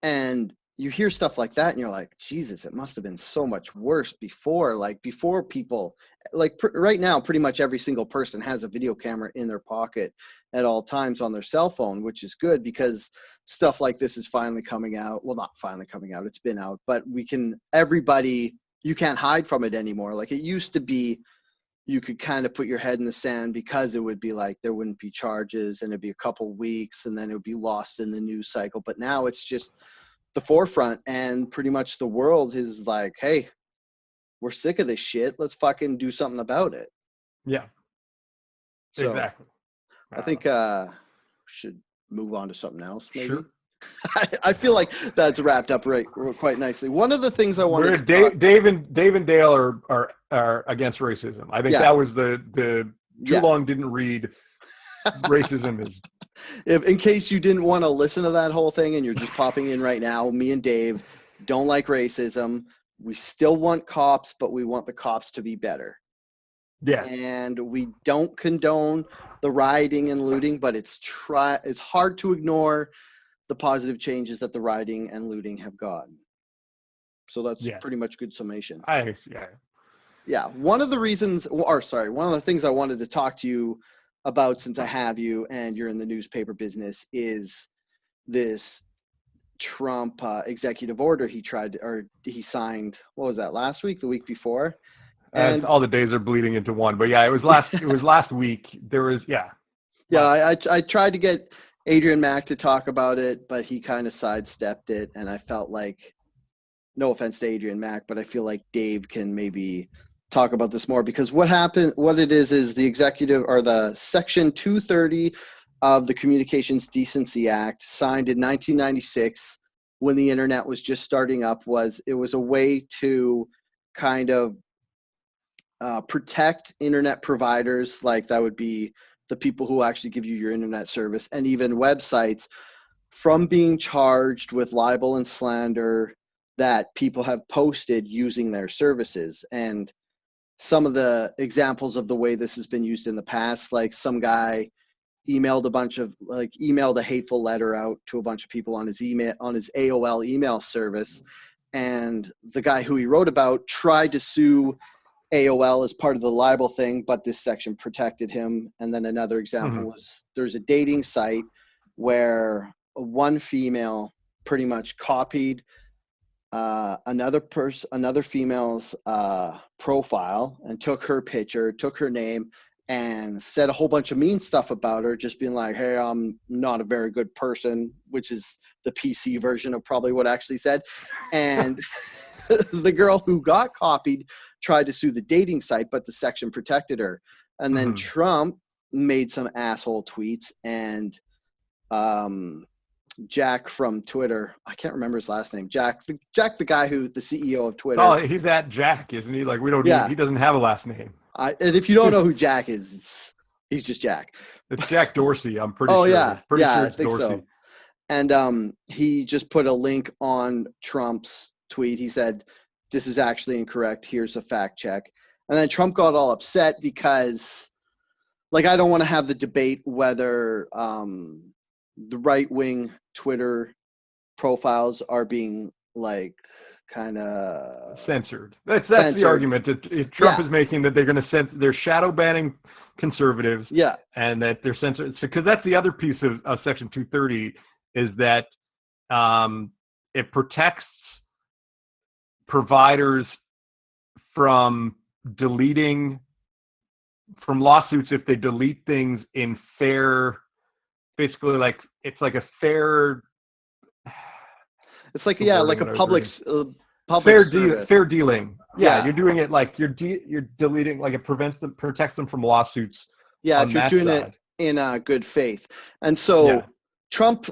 A: And you hear stuff like that and you're like, Jesus, it must have been so much worse before. Like before people, like right now, pretty much every single person has a video camera in their pocket at all times on their cell phone, which is good because stuff like this is finally coming out. Well, not finally coming out, it's been out, but you can't hide from it anymore. Like it used to be, you could kind of put your head in the sand because it would be like there wouldn't be charges and it'd be a couple weeks and then it would be lost in the news cycle. But now it's just the forefront and pretty much the world is like, hey, we're sick of this shit. Let's fucking do something about it.
B: Yeah,
A: So
B: exactly.
A: I think should move on to something else maybe.
B: Sure.
A: I feel like that's wrapped up quite nicely. One of the things I wanted
B: Where
A: to talk.
B: Dave and Dale are against racism. I think
A: Yeah,
B: that was the too
A: yeah.
B: long didn't read. Racism is.
A: If in case you didn't want to listen to that whole thing and you're just popping in right now, me and Dave don't like racism. We still want cops, but we want the cops to be better.
B: Yes.
A: And we don't condone the rioting and looting, but it's hard to ignore the positive changes that the rioting and looting have gotten. So that's
B: Yes.
A: pretty much good summation.
B: Yeah.
A: Yeah, one of the things I wanted to talk to you about, since I have you and you're in the newspaper business, is this Trump executive order he signed. What was that, last week, the week before?
B: As
A: And
B: all the days are bleeding into one. But yeah, it was last week. There was
A: yeah,
B: last
A: I tried to get Adrian Mack to talk about it, but he kind of sidestepped it, and I felt like, no offense to Adrian Mack, but I feel like Dave can maybe talk about this more, because what it is the executive, or the Section 230 of the Communications Decency Act, signed in 1996 when the internet was just starting up. It was a way to kind of protect internet providers, like that would be the people who actually give you your internet service, and even websites, from being charged with libel and slander that people have posted using their services. And some of the examples of the way this has been used in the past, like some guy emailed a hateful letter out to a bunch of people on his AOL email service, and the guy who he wrote about tried to sue AOL as part of the libel thing, but this section protected him. And then another example
B: Mhm.
A: was, there's a dating site where one female pretty much copied another female's profile, and took her picture, took her name, and said a whole bunch of mean stuff about her, just being like, hey, I'm not a very good person, which is the PC version of probably what actually said. And the girl who got copied tried to sue the dating site, but the section protected her. And then
B: Mhm.
A: Trump made some asshole tweets, and Jack from Twitter, I can't remember his last name. Jack, the guy the CEO of Twitter.
B: Oh, he's at Jack, isn't he? Like we don't need.
A: Yeah.
B: He doesn't have a last name.
A: And if you don't know who Jack is, he's just Jack.
B: It's Jack Dorsey. I'm pretty
A: Oh
B: sure.
A: yeah.
B: Pretty
A: Yeah,
B: sure
A: I
B: it's
A: think
B: Dorsey.
A: so. And he just put a link on Trump's tweet. He said, this is actually incorrect. Here's a fact check. And then Trump got all upset because, like, I don't want to have the debate whether the right-wing Twitter profiles are being, like, kind of
B: Censored. That's the
A: censored.
B: argument that Trump
A: Yeah.
B: is making, that they're going to censor. They're shadow banning conservatives,
A: Yeah.
B: and that they're censored. Because that's the other piece of Section 230, is that it protects providers from deleting, from lawsuits if they delete things in fair, basically, like it's like a fair.
A: It's like,
B: The
A: yeah,
B: wording
A: like a
B: that I was reading.
A: public service.
B: Fair dealing. Yeah,
A: Yeah.
B: you're doing it like you're deleting, like it protects them from lawsuits
A: Yeah,
B: on
A: if you're
B: that
A: doing it
B: side.
A: in good faith. And
B: Yeah.
A: so Trump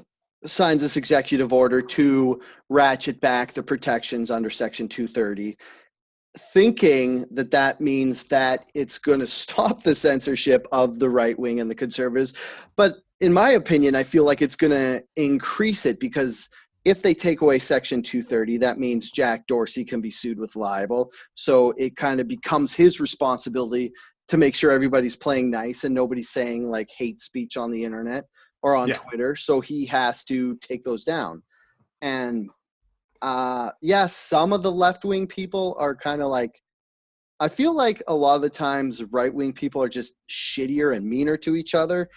A: signs this executive order to ratchet back the protections under Section 230, thinking that that means that it's going to stop the censorship of the right wing and the conservatives. But in my opinion, I feel like it's going to increase it, because if they take away Section 230, that means Jack Dorsey can be sued with libel. So it kind of becomes his responsibility to make sure everybody's playing nice and nobody's saying like hate speech on the internet or on
B: Yeah.
A: Twitter. So he has to take those down. And some of the left-wing people are kind of like, I feel like a lot of the times right-wing people are just shittier and meaner to each other,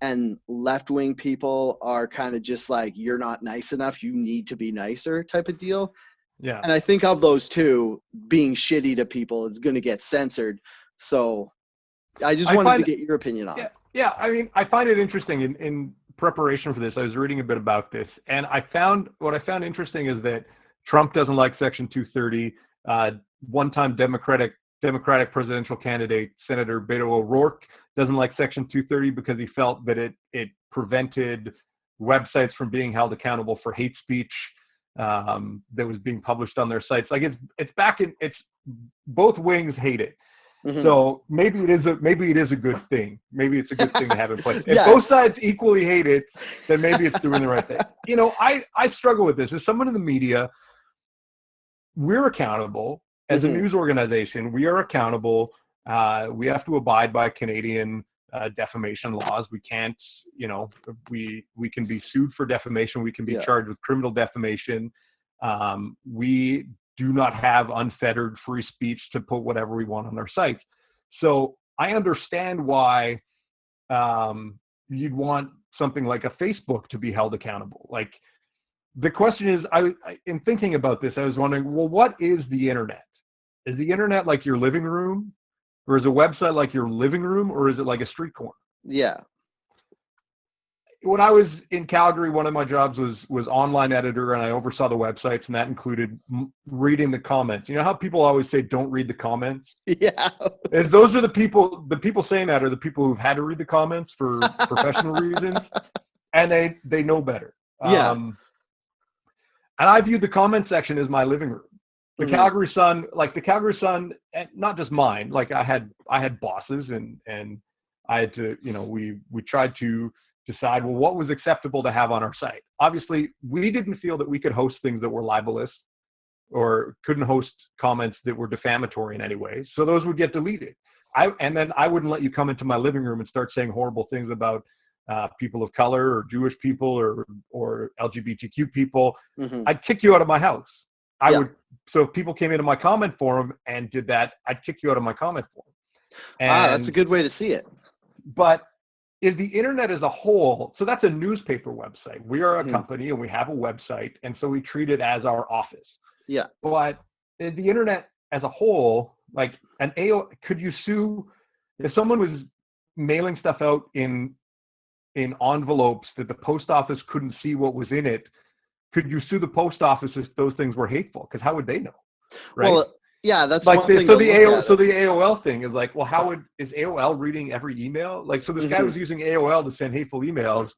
A: and left-wing people are kind of just like, you're not nice enough, you need to be nicer type of deal.
B: Yeah.
A: And I think of those two, being shitty to people is going to get censored. So I just
B: I
A: wanted to
B: find
A: get your opinion on.
B: Yeah. I mean, I find it interesting in preparation for this. I was reading a bit about this, and what I found interesting is that Trump doesn't like Section 230. One-time Democratic presidential candidate Senator Beto O'Rourke doesn't like Section 230 because he felt that it prevented websites from being held accountable for hate speech that was being published on their sites. Like it's both wings hate it.
A: Mhm.
B: So maybe it is a good thing. Maybe it's a good thing to have in place. If
A: Yeah.
B: both sides equally hate it, then maybe it's doing the right thing. You know, I struggle with this. As someone in the media, we're accountable. As a
A: Mhm.
B: news organization, we are accountable. We have to abide by Canadian defamation laws. We can't, we can be sued for defamation. We can be
A: Yeah.
B: charged with criminal defamation. We do not have unfettered free speech to put whatever we want on our sites. So I understand why you'd want something like a Facebook to be held accountable. Like, the question is, in thinking about this, I was wondering, well, what is the internet? is the internet like your living room, or is a website like your living room, or is it like a street corner?
A: Yeah.
B: When I was in Calgary, one of my jobs was online editor, and I oversaw the websites, and that included reading the comments. You know how people always say, "Don't read the comments."
A: Yeah.
B: And those are the people saying that are the people who've had to read the comments for professional reasons, and they know better.
A: Yeah.
B: And I viewed the comment section as my living room. The
A: Mhm.
B: Calgary Sun, and not just mine. Like I had bosses, and I had to, we tried to decide, well, what was acceptable to have on our site. Obviously, we didn't feel that we could host things that were libelous or couldn't host comments that were defamatory in any way. So those would get deleted. And then I wouldn't let you come into my living room and start saying horrible things about people of color or Jewish people or LGBTQ people.
A: Mhm.
B: I'd kick you out of my house.
A: Yeah.
B: So if people came into my comment forum and did that, I'd kick you out of my comment forum.
A: That's a good way to see it.
B: But is the internet as a whole, so that's a newspaper website. We are a
A: Mhm.
B: company and we have a website, and so we treat it as our office.
A: Yeah.
B: But is the internet as a whole, like could you sue if someone was mailing stuff out in envelopes that the post office couldn't see what was in it? Could you sue the post office if those things were hateful? Because how would they know, right?
A: Well, yeah, that's
B: Like
A: one thing to look at.
B: so the AOL thing is like, well, is AOL reading every email? Like, so this guy
A: Mhm.
B: was using AOL to send hateful emails.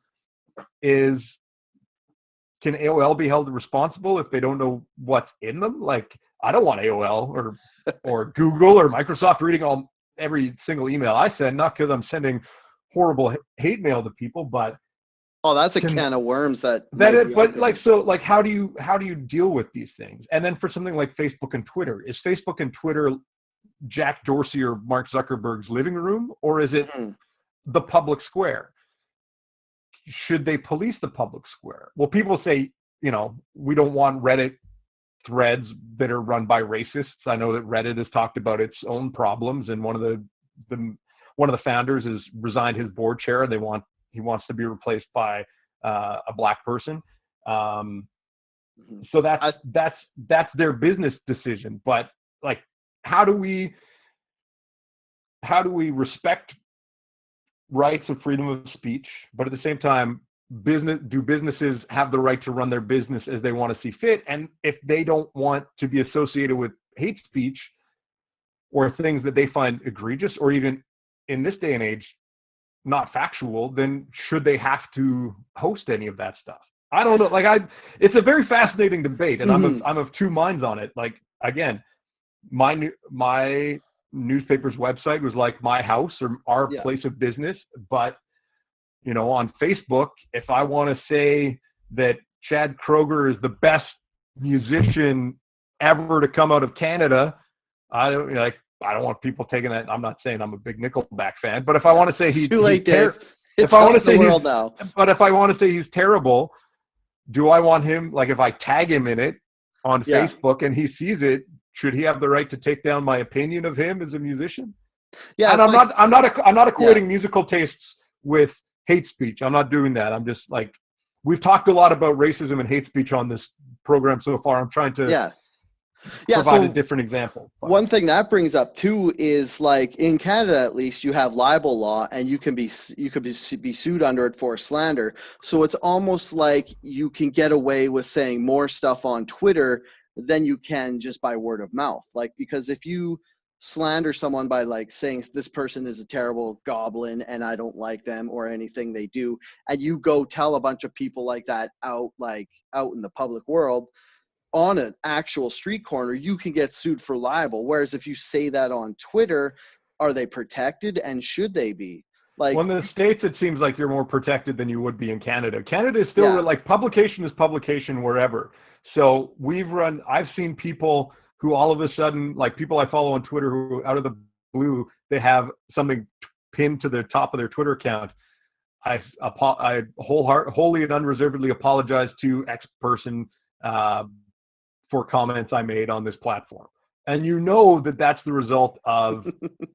B: Can AOL be held responsible if they don't know what's in them? Like, I don't want AOL or Google or Microsoft reading every single email I send, not because I'm sending horrible hate mail to people, but
A: Oh, that's a can of worms that might be
B: but
A: open.
B: how do you deal with these things? And then for something like Facebook and Twitter, is Facebook and Twitter Jack Dorsey or Mark Zuckerberg's living room, or is it
A: Mhm.
B: the public square? Should they police the public square? Well, people say, we don't want Reddit threads that are run by racists. I know that Reddit has talked about its own problems, and one of the founders has resigned his board chair, and he wants to be replaced by a black person.
A: Mhm.
B: So that's their business decision. But like, how do we respect rights of freedom of speech, but at the same time, businesses have the right to run their business as they want to see fit? And if they don't want to be associated with hate speech or things that they find egregious, or even in this day and age, not factual, then should they have to host any of that stuff? I don't know. Like, it's a very fascinating debate, and
A: Mhm.
B: I'm of two minds on it. Like, again, my newspaper's website was like my house or our
A: Yeah.
B: place of business. But, on Facebook, if I want to say that Chad Kroeger is the best musician ever to come out of Canada, I don't want people taking that. I'm not saying I'm a big Nickelback fan, but if I want to say
A: It's too late, Dave.
B: if
A: It's
B: I
A: out
B: want
A: in
B: to
A: the
B: say
A: world now.
B: but if I want to say he's terrible, do I want him, like, if I tag him in it on
A: Yeah.
B: Facebook and he sees it, should he have the right to take down my opinion of him as a musician?
A: Yeah.
B: And
A: It's
B: I'm not
A: yeah.
B: equating musical tastes with hate speech. I'm not doing that. I'm just like, we've talked a lot about racism and hate speech on this program so far. I'm trying to
A: Yeah. Yeah.
B: provide a
A: So
B: different example.
A: one thing that brings up too is, like, in Canada, at least, you have libel law, and you could be sued under it for slander. So it's almost like you can get away with saying more stuff on Twitter than you can just by word of mouth. Like, because if you slander someone by, like, saying this person is a terrible goblin and I don't like them or anything they do, and you go tell a bunch of people like that out in the public world, on an actual street corner, you can get sued for libel. Whereas if you say that on Twitter, are they protected, and should they be? Like,
B: Well, in the States, it seems like you're more protected than you would be in Canada. Canada is still
A: yeah,
B: like, publication is publication wherever. So I've seen people who all of a sudden, like people I follow on Twitter, who out of the blue, they have something pinned to the top of their Twitter account. I wholly and unreservedly apologize to X person for comments I made on this platform. And that's the result of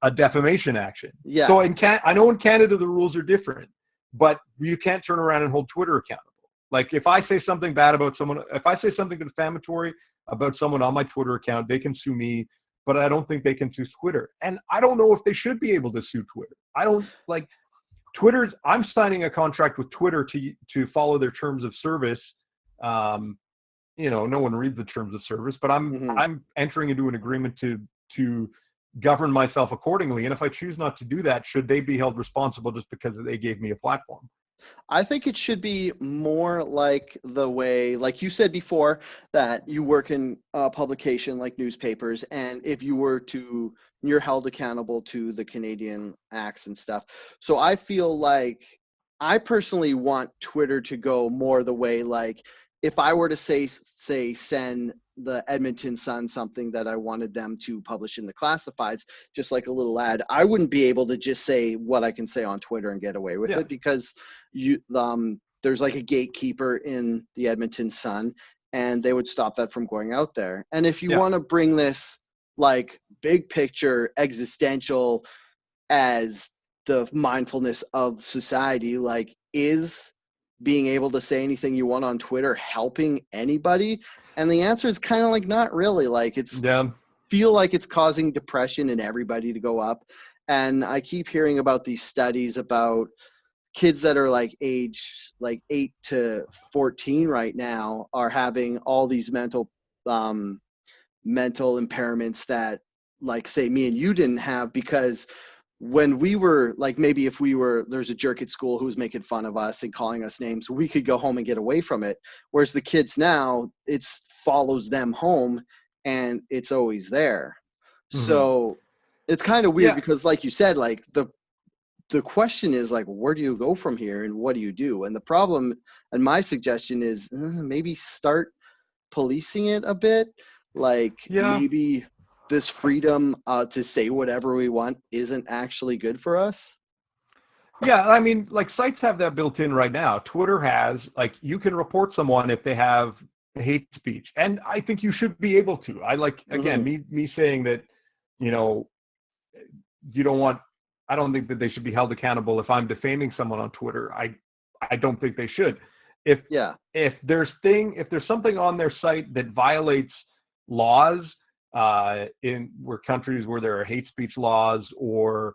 B: a defamation action.
A: yeah,
B: So I know in Canada the rules are different, but you can't turn around and hold Twitter accountable. Like, if I say something bad about someone, if I say something defamatory about someone on my Twitter account, they can sue me but I don't think they can sue Twitter. And I don't know if they should be able to sue Twitter. I don't like Twitter's. I'm signing a contract with Twitter to follow their terms of service. No one reads the terms of service, but
A: Mhm.
B: I'm entering into an agreement to govern myself accordingly. And if I choose not to do that, should they be held responsible just because they gave me a platform?
A: I think it should be more like the way, like you said before, that you work in a publication like newspapers, and if you were to, you're held accountable to the Canadian acts and stuff. So I feel like I personally want Twitter to go more the way like if I were to say send the Edmonton Sun something that I wanted them to publish in the classifieds, just like a little ad, I wouldn't be able to just say what I can say on Twitter and get away with
B: Yeah.
A: it because there's like a gatekeeper in the Edmonton Sun, and they would stop that from going out there. And if you
B: Yeah.
A: want to bring this like big picture existential as the mindfulness of society, like is being able to say anything you want on Twitter helping anybody? And the answer is kind of like not really. Like it's
B: Yeah.
A: feel like it's causing depression in everybody to go up. And I keep hearing about these studies about kids that are like age like 8 to 14 right now are having all these um mental impairments that like say me and you didn't have because when we were like maybe if we were there's a jerk at school who's making fun of us and calling us names, we could go home and get away from it, whereas the kids now it's follows them home and it's always there.
B: Mm-hmm.
A: So it's kind of weird
B: Yeah.
A: because like you said, like the question is like where do you go from here and what do you do? And the problem and my suggestion is maybe start policing it a bit, like
B: Yeah.
A: maybe this freedom to say whatever we want isn't actually good for us.
B: Yeah, I mean, like sites have that built in right now. Twitter has, like, you can report someone if they have hate speech, and I think you should be able to. I like again
A: Hmm.
B: me saying that, you know, you don't want. I don't think that they should be held accountable if I'm defaming someone on Twitter. I don't think they should. If
A: Yeah.
B: if there's something on their site that violates laws in where countries where there are hate speech laws or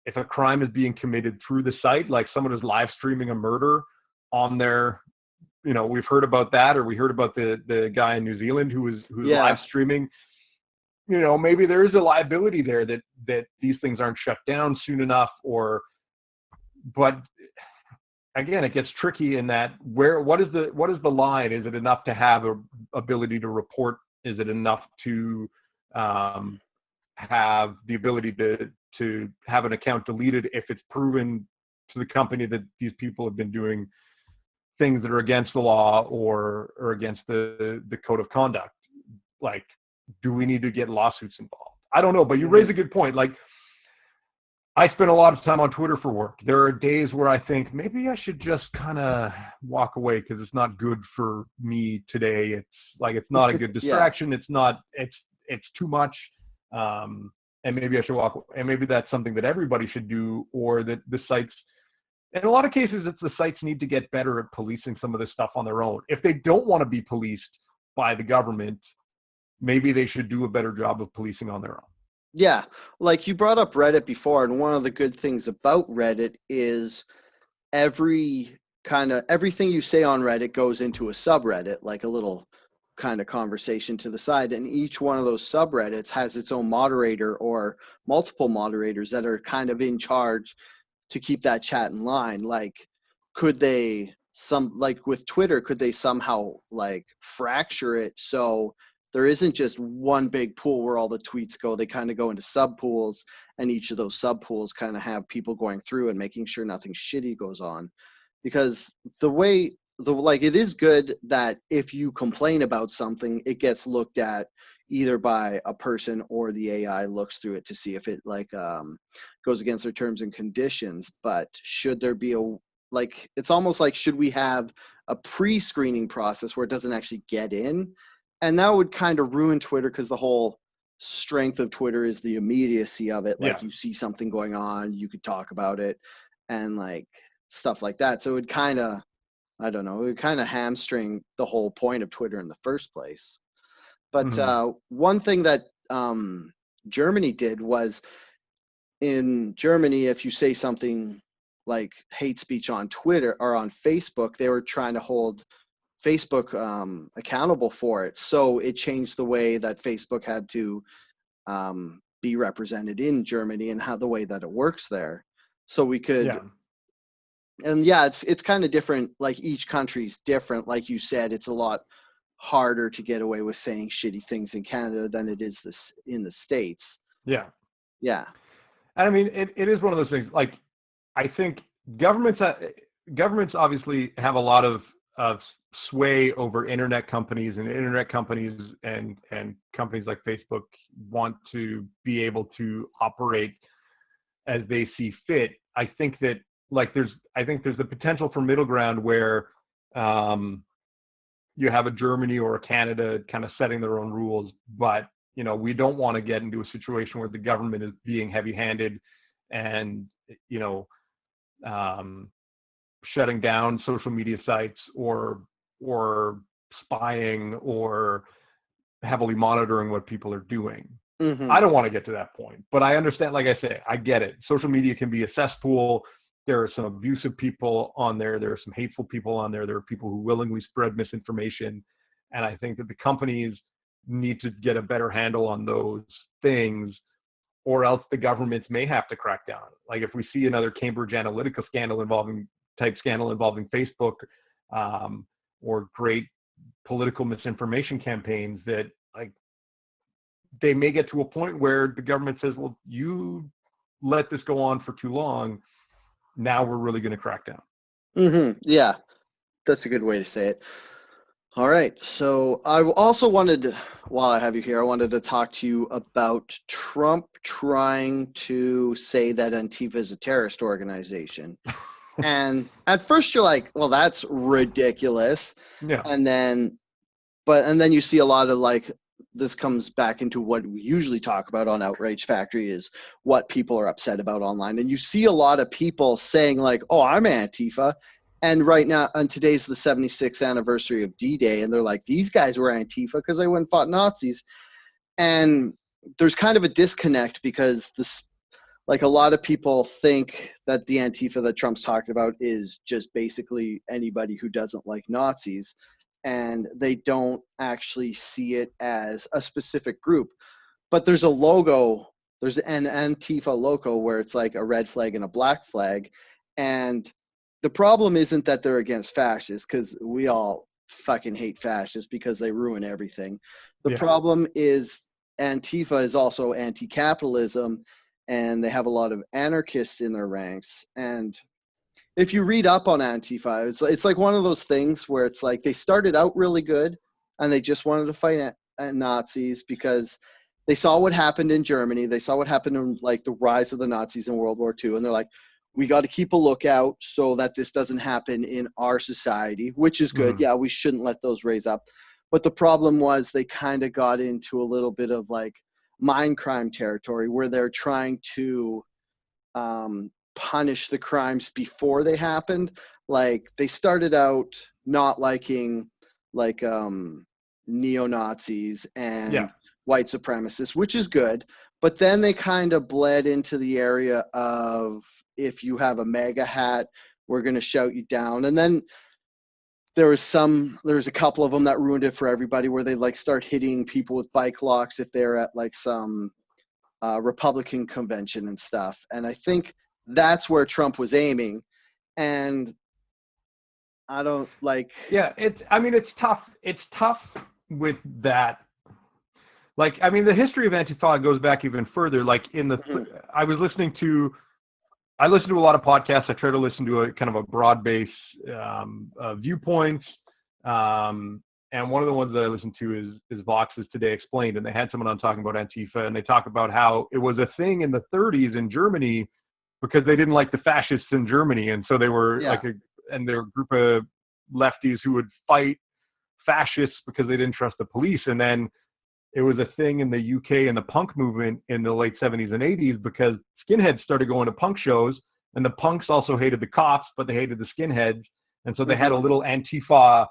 B: if a crime is being committed through the site, like someone is live streaming a murder on their, we've heard about that, or we heard about the guy in New Zealand who was live
A: Yeah.
B: streaming. Maybe there is a liability there that these things aren't shut down soon enough, but again, it gets tricky in that what is the line? Is it enough to have a ability to report? Is it enough to have the ability to have an account deleted if it's proven to the company that these people have been doing things that are against the law or against the code of conduct? Like, do we need to get lawsuits involved? I don't know, but you raise
A: Hmm.
B: a good point. Like, I spend a lot of time on Twitter for work. There are days where I think maybe I should just kind of walk away because it's not good for me today. It's like it's not a good
A: Yeah.
B: distraction. It's too much. And maybe I should walk. And maybe that's something that everybody should do, or that the sites. In a lot of cases, it's the sites need to get better at policing some of this stuff on their own. If they don't want to be policed by the government, maybe they should do a better job of policing on their own.
A: Yeah. Like you brought up Reddit before, and one of the good things about Reddit is everything you say on Reddit goes into a subreddit, like a little kind of conversation to the side. And each one of those subreddits has its own moderator or multiple moderators that are kind of in charge to keep that chat in line. Like, could they like with Twitter, could they somehow like fracture it so there isn't just one big pool where all the tweets go? They kind of go into sub pools, and each of those sub pools kind of have people going through and making sure nothing shitty goes on. Because it is good that if you complain about something, it gets looked at either by a person or the AI looks through it to see if it goes against their terms and conditions. But should there be it's almost like, should we have a pre-screening process where it doesn't actually get in? And that would kind of ruin Twitter, because the whole strength of Twitter is the immediacy of it.
B: Yeah.
A: Like, you see something going on, you could talk about it and like stuff like that. So it kind of, I don't know, it would kind of hamstring the whole point of Twitter in the first place. But
B: Mm-hmm.
A: one thing that Germany did was, in Germany, if you say something like hate speech on Twitter or on Facebook, they were trying to hold Facebook accountable for it. So it changed the way that Facebook had to be represented in Germany and how the way that it works there. So we could,
B: Yeah.
A: and yeah, it's kind of different. Like each country's different. Like you said, it's a lot harder to get away with saying shitty things in Canada than it is this in the States.
B: Yeah.
A: Yeah.
B: And I mean, it is one of those things. Like, I think governments governments obviously have a lot of sway over internet companies, and internet companies and companies like Facebook want to be able to operate as they see fit. I think that there's the potential for middle ground where you have a Germany or a Canada kind of setting their own rules, but we don't want to get into a situation where the government is being heavy-handed and shutting down social media sites or spying or heavily monitoring what people are doing.
A: Mm-hmm.
B: I don't want to get to that point, but I understand. Like I say, I get it. Social media can be a cesspool. There are some abusive people on there. There are some hateful people on there. There are people who willingly spread misinformation. And I think that the companies need to get a better handle on those things, or else the governments may have to crack down. Like if we see another Cambridge Analytica scandal involving Facebook, or great political misinformation campaigns, that like they may get to a point where the government says, well, you let this go on for too long. Now we're really going to crack down.
A: Mm-hmm. Yeah, that's a good way to say it. All right. So I also wanted, while I have you here, I wanted to talk to you about Trump trying to say that Antifa is a terrorist organization. And at first you're like, well, that's ridiculous.
B: Yeah.
A: And then you see a lot of like, this comes back into what we usually talk about on Outrage Factory, is what people are upset about online. And you see a lot of people saying like, oh, I'm Antifa. And right now, and today's the 76th anniversary of D-Day, and they're like, these guys were Antifa because they went and fought Nazis. And there's kind of a disconnect because this, like a lot of people think that the Antifa that Trump's talking about is just basically anybody who doesn't like Nazis, and they don't actually see it as a specific group. But there's a logo, there's an Antifa logo where it's like a red flag and a black flag, and the problem isn't that they're against fascists, because we all fucking hate fascists because they ruin everything. The problem is Antifa is also anti-capitalism, and they have a lot of anarchists in their ranks. And if you read up on Antifa, it's like one of those things where it's like they started out really good and they just wanted to fight Nazis because they saw what happened in Germany. They saw what happened in like the rise of the Nazis in World War II. And they're like, we got to keep a lookout so that this doesn't happen in our society, which is good.
B: Mm-hmm.
A: Yeah, we shouldn't let those raise up. But the problem was they kind of got into a little bit of like mind crime territory where they're trying to punish the crimes before they happened. Like they started out not liking like neo-Nazis and white supremacists, which is good. But then they kind of bled into the area of, if you have a MAGA hat, we're going to shout you down. And then there was a couple of them that ruined it for everybody, where they like start hitting people with bike locks if they're at like some Republican convention and stuff. And I think that's where Trump was aiming. And I don't like.
B: Yeah, it's tough. It's tough with that. Like, I mean, the history of Antifa goes back even further. Like I listened to a lot of podcasts. I try to listen to a kind of a broad base viewpoints. And one of the ones that I listen to is Vox's Today Explained. And they had someone on talking about Antifa, and they talk about how it was a thing in the 30s in Germany because they didn't like the fascists in Germany. And so they were and they were a group of lefties who would fight fascists because they didn't trust the police. And then it was a thing in the UK and the punk movement in the late 70s and 80s because skinheads started going to punk shows, and the punks also hated the cops, but they hated the skinheads. And so they had a little Antifa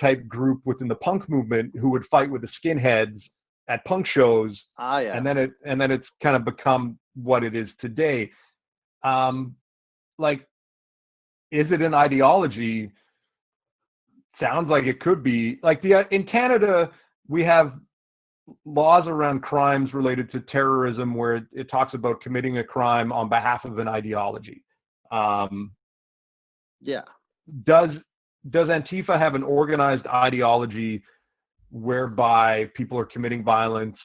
B: type group within the punk movement who would fight with the skinheads at punk shows,
A: Yeah.
B: and then it's kind of become what it is today. Like, is it an ideology? Sounds like it could be. Like in Canada, we have laws around crimes related to terrorism where it talks about committing a crime on behalf of an ideology.
A: Yeah.
B: Does Antifa have an organized ideology whereby people are committing violence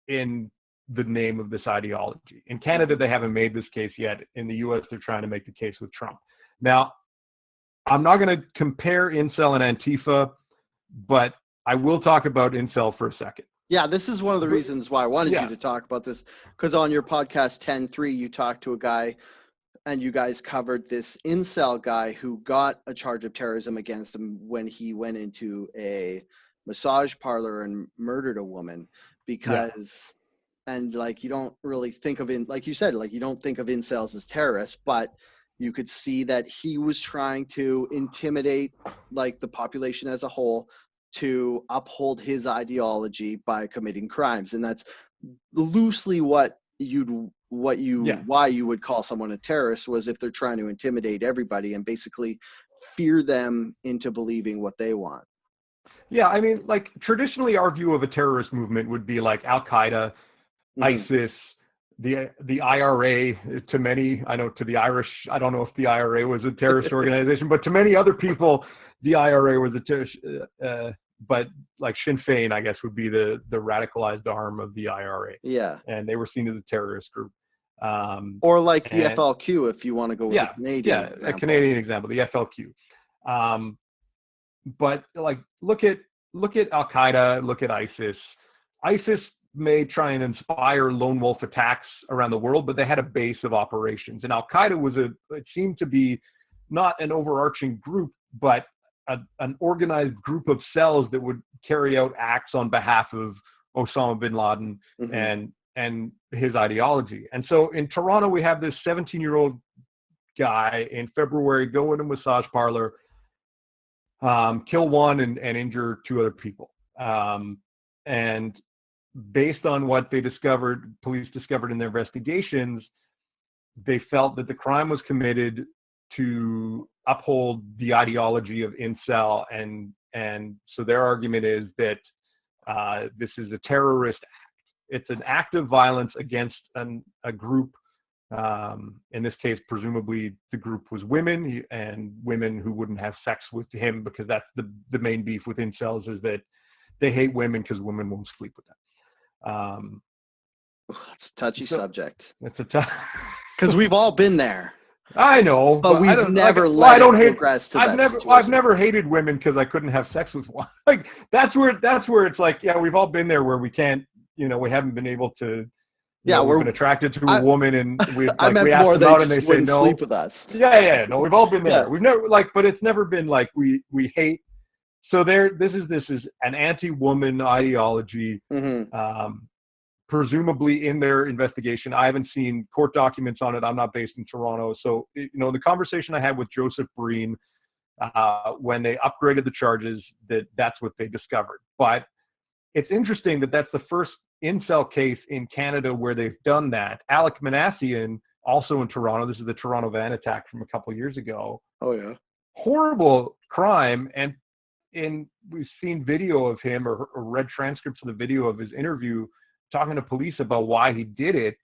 B: in the name of this ideology? In Canada, they haven't made this case yet. In the US, they're trying to make the case with Trump. Now, I'm not going to compare incel and Antifa, but I will talk about incel for a second.
A: Yeah, this is one of the reasons why I wanted
B: Yeah.
A: you to talk about this, because on your podcast 10-3, you talked to a guy and you guys covered this incel guy who got a charge of terrorism against him when he went into a massage parlor and murdered a woman because, and like, you don't really think of like you said, like you don't think of incels as terrorists, but you could see that he was trying to intimidate like the population as a whole to uphold his ideology by committing crimes. And that's loosely why you would call someone a terrorist, was if they're trying to intimidate everybody and basically fear them into believing what they want.
B: Yeah, I mean, like traditionally our view of a terrorist movement would be like Al-Qaeda, ISIS, the IRA. To many, I know, to the Irish, I don't know if the IRA was a terrorist organization, but to many other people, the IRA was a terrorist. But like Sinn Féin, I guess, would be the radicalized arm of the IRA.
A: Yeah.
B: And they were seen as a terrorist group.
A: Or like the FLQ, if you want to go with a Canadian example.
B: A Canadian example, the FLQ. But like, look at Al-Qaeda, look at ISIS. ISIS may try and inspire lone wolf attacks around the world, but they had a base of operations. And Al-Qaeda it seemed to be not an overarching group, but an organized group of cells that would carry out acts on behalf of Osama bin Laden and his ideology. And so in Toronto, we have this 17-year-old guy in February go in a massage parlor, kill one and injure two other people. And based on what police discovered in their investigations, they felt that the crime was committed to uphold the ideology of incel, and so their argument is that this is a terrorist act. It's an act of violence against a group. In this case, presumably the group was women, and women who wouldn't have sex with him, because that's the main beef with incels, is that they hate women because women won't sleep with them.
A: It's a touchy subject.
B: It's a tough
A: because we've all been there.
B: I know,
A: but we've never let it progress to that situation.
B: I've never hated women because I couldn't have sex with one. Like that's where it's like, yeah, we've all been there where we can't, we haven't been able to. We've been attracted to a woman, and we. Like,
A: I meant
B: we asked
A: more
B: them out
A: they
B: and
A: just
B: they
A: wouldn't
B: say no.
A: sleep with us.
B: Yeah. No, we've all been there. We've never but it's never been like we hate. So this is an anti-woman ideology. Presumably in their investigation. I haven't seen court documents on it. I'm not based in Toronto. So, the conversation I had with Joseph Breen, when they upgraded the charges, that's what they discovered. But it's interesting that that's the first incel case in Canada where they've done that. Alec Manassian, also in Toronto, this is the Toronto van attack from a couple of years ago.
A: Oh, yeah.
B: Horrible crime. And we've seen video of him or read transcripts of the video of his interview talking to police about why he did it.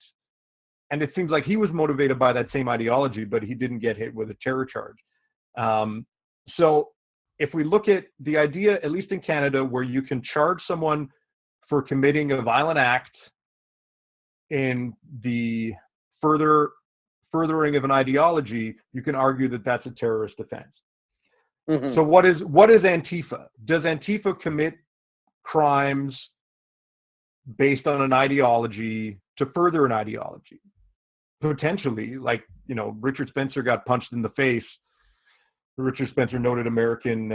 B: And it seems like he was motivated by that same ideology, but he didn't get hit with a terror charge. So if we look at the idea, at least in Canada, where you can charge someone for committing a violent act in the furthering of an ideology, you can argue that that's a terrorist offense. So what is Antifa? Does Antifa commit crimes based on an ideology to further an ideology? Potentially, like, Richard Spencer got punched in the face. Richard Spencer, noted American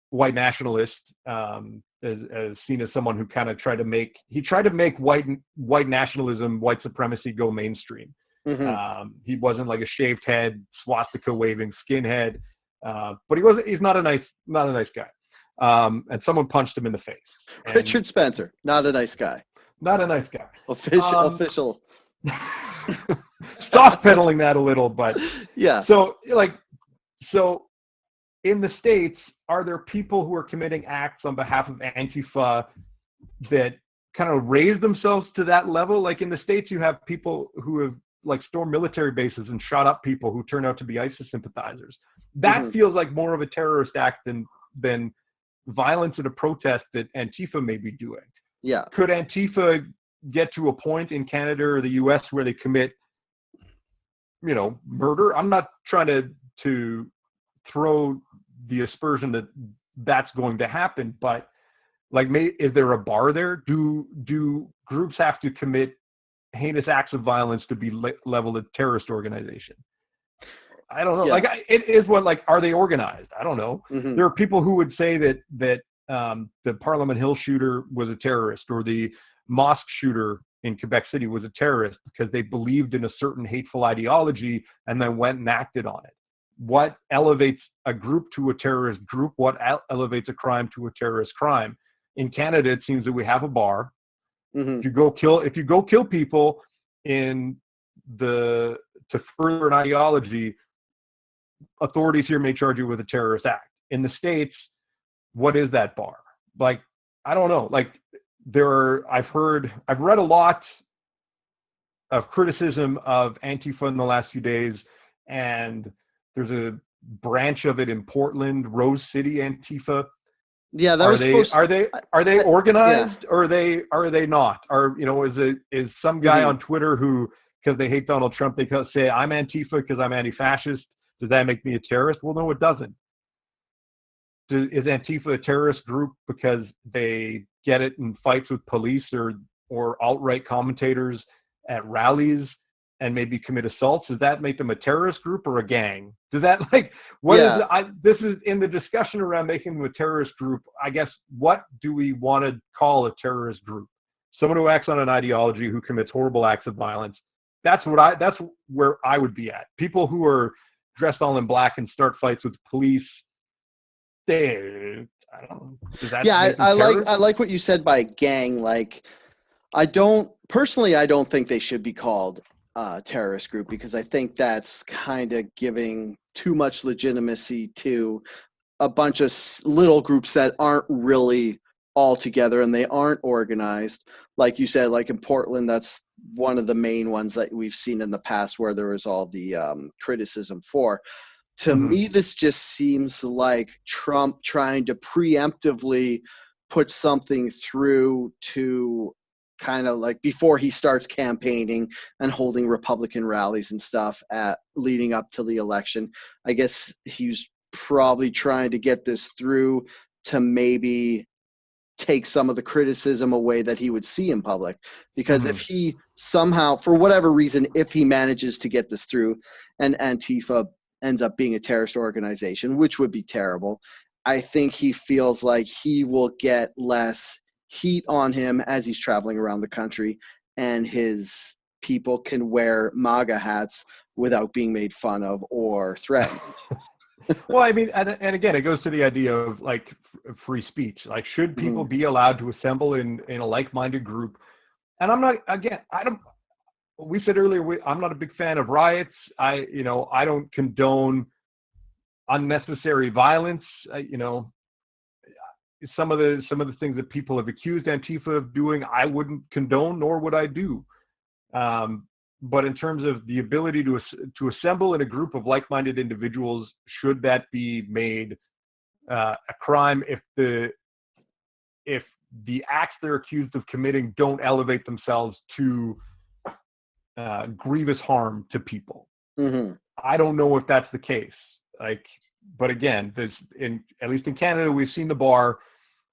B: white nationalist, as seen as someone who kind of tried to make white nationalism, white supremacy go mainstream. He wasn't like a shaved head, swastika waving skinhead, but he's not a nice guy. and someone punched him in the face. And
A: Richard Spencer, not a nice guy.
B: not a nice guy.
A: Official.
B: Soft pedaling that a little, but
A: Yeah.
B: So in the States, are there people who are committing acts on behalf of Antifa that kind of raise themselves to that level? Like in the States, you have people who have like stormed military bases and shot up people who turn out to be ISIS sympathizers. That feels like more of a terrorist act than violence at a protest that Antifa may be doing.
A: Yeah.
B: Could Antifa get to a point in Canada or the US where they commit, murder? I'm not trying to throw the aspersion that that's going to happen, but like, is there a bar there? Do groups have to commit heinous acts of violence to be leveled at terrorist organization? I don't know.
A: Yeah.
B: Like, it is what, like, are they organized? I don't know. There are people who would say that the Parliament Hill shooter was a terrorist, or the mosque shooter in Quebec City was a terrorist because they believed in a certain hateful ideology and then went and acted on it. What elevates a group to a terrorist group? What elevates a crime to a terrorist crime? In Canada, it seems that we have a bar. If you go kill people to further an ideology, authorities here may charge you with a terrorist act. In the States, what is that bar? Like, I don't know. Like, I've read a lot of criticism of Antifa in the last few days, and there's a branch of it in Portland, Rose City Antifa.
A: Yeah, that
B: are
A: was
B: they
A: supposed.
B: Are they organized,
A: yeah.
B: or are they not? Or is some guy on Twitter who, because they hate Donald Trump, they say I'm Antifa because I'm anti-fascist? Does that make me a terrorist? Well, no, it doesn't. Is Antifa a terrorist group because they get it in fights with police or alt-right commentators at rallies and maybe commit assaults? Does that make them a terrorist group or a gang? Does that, like, what is this is in the discussion around making them a terrorist group? I guess, what do we want to call a terrorist group? Someone who acts on an ideology, who commits horrible acts of violence. That's where I would be at. People who are dressed all in black and start fights with police. I don't know. Does that make them terrorists?
A: I like what you said by gang. Like, I don't think they should be called terrorist group, because I think that's kind of giving too much legitimacy to a bunch of little groups that aren't really all together and they aren't organized. Like you said, like in Portland, that's one of the main ones that we've seen in the past where there was all the criticism for. To me, this just seems like Trump trying to preemptively put something through to kind of like before he starts campaigning and holding Republican rallies and stuff leading up to the election. I guess he's probably trying to get this through to maybe take some of the criticism away that he would see in public. Because if he somehow, for whatever reason, if he manages to get this through and Antifa ends up being a terrorist organization, which would be terrible, I think he feels like he will get less heat on him as he's traveling around the country, and his people can wear MAGA hats without being made fun of or threatened.
B: Well, I mean, and again, it goes to the idea of like free speech. Like, should people be allowed to assemble in a like-minded group? And we said earlier, I'm not a big fan of riots. I don't condone unnecessary violence. Some of the things that people have accused Antifa of doing, I wouldn't condone, nor would I do. But in terms of the ability to assemble in a group of like-minded individuals, should that be made a crime if the acts they're accused of committing don't elevate themselves to grievous harm to people? I don't know if that's the case. But again, at least in Canada, we've seen the bar.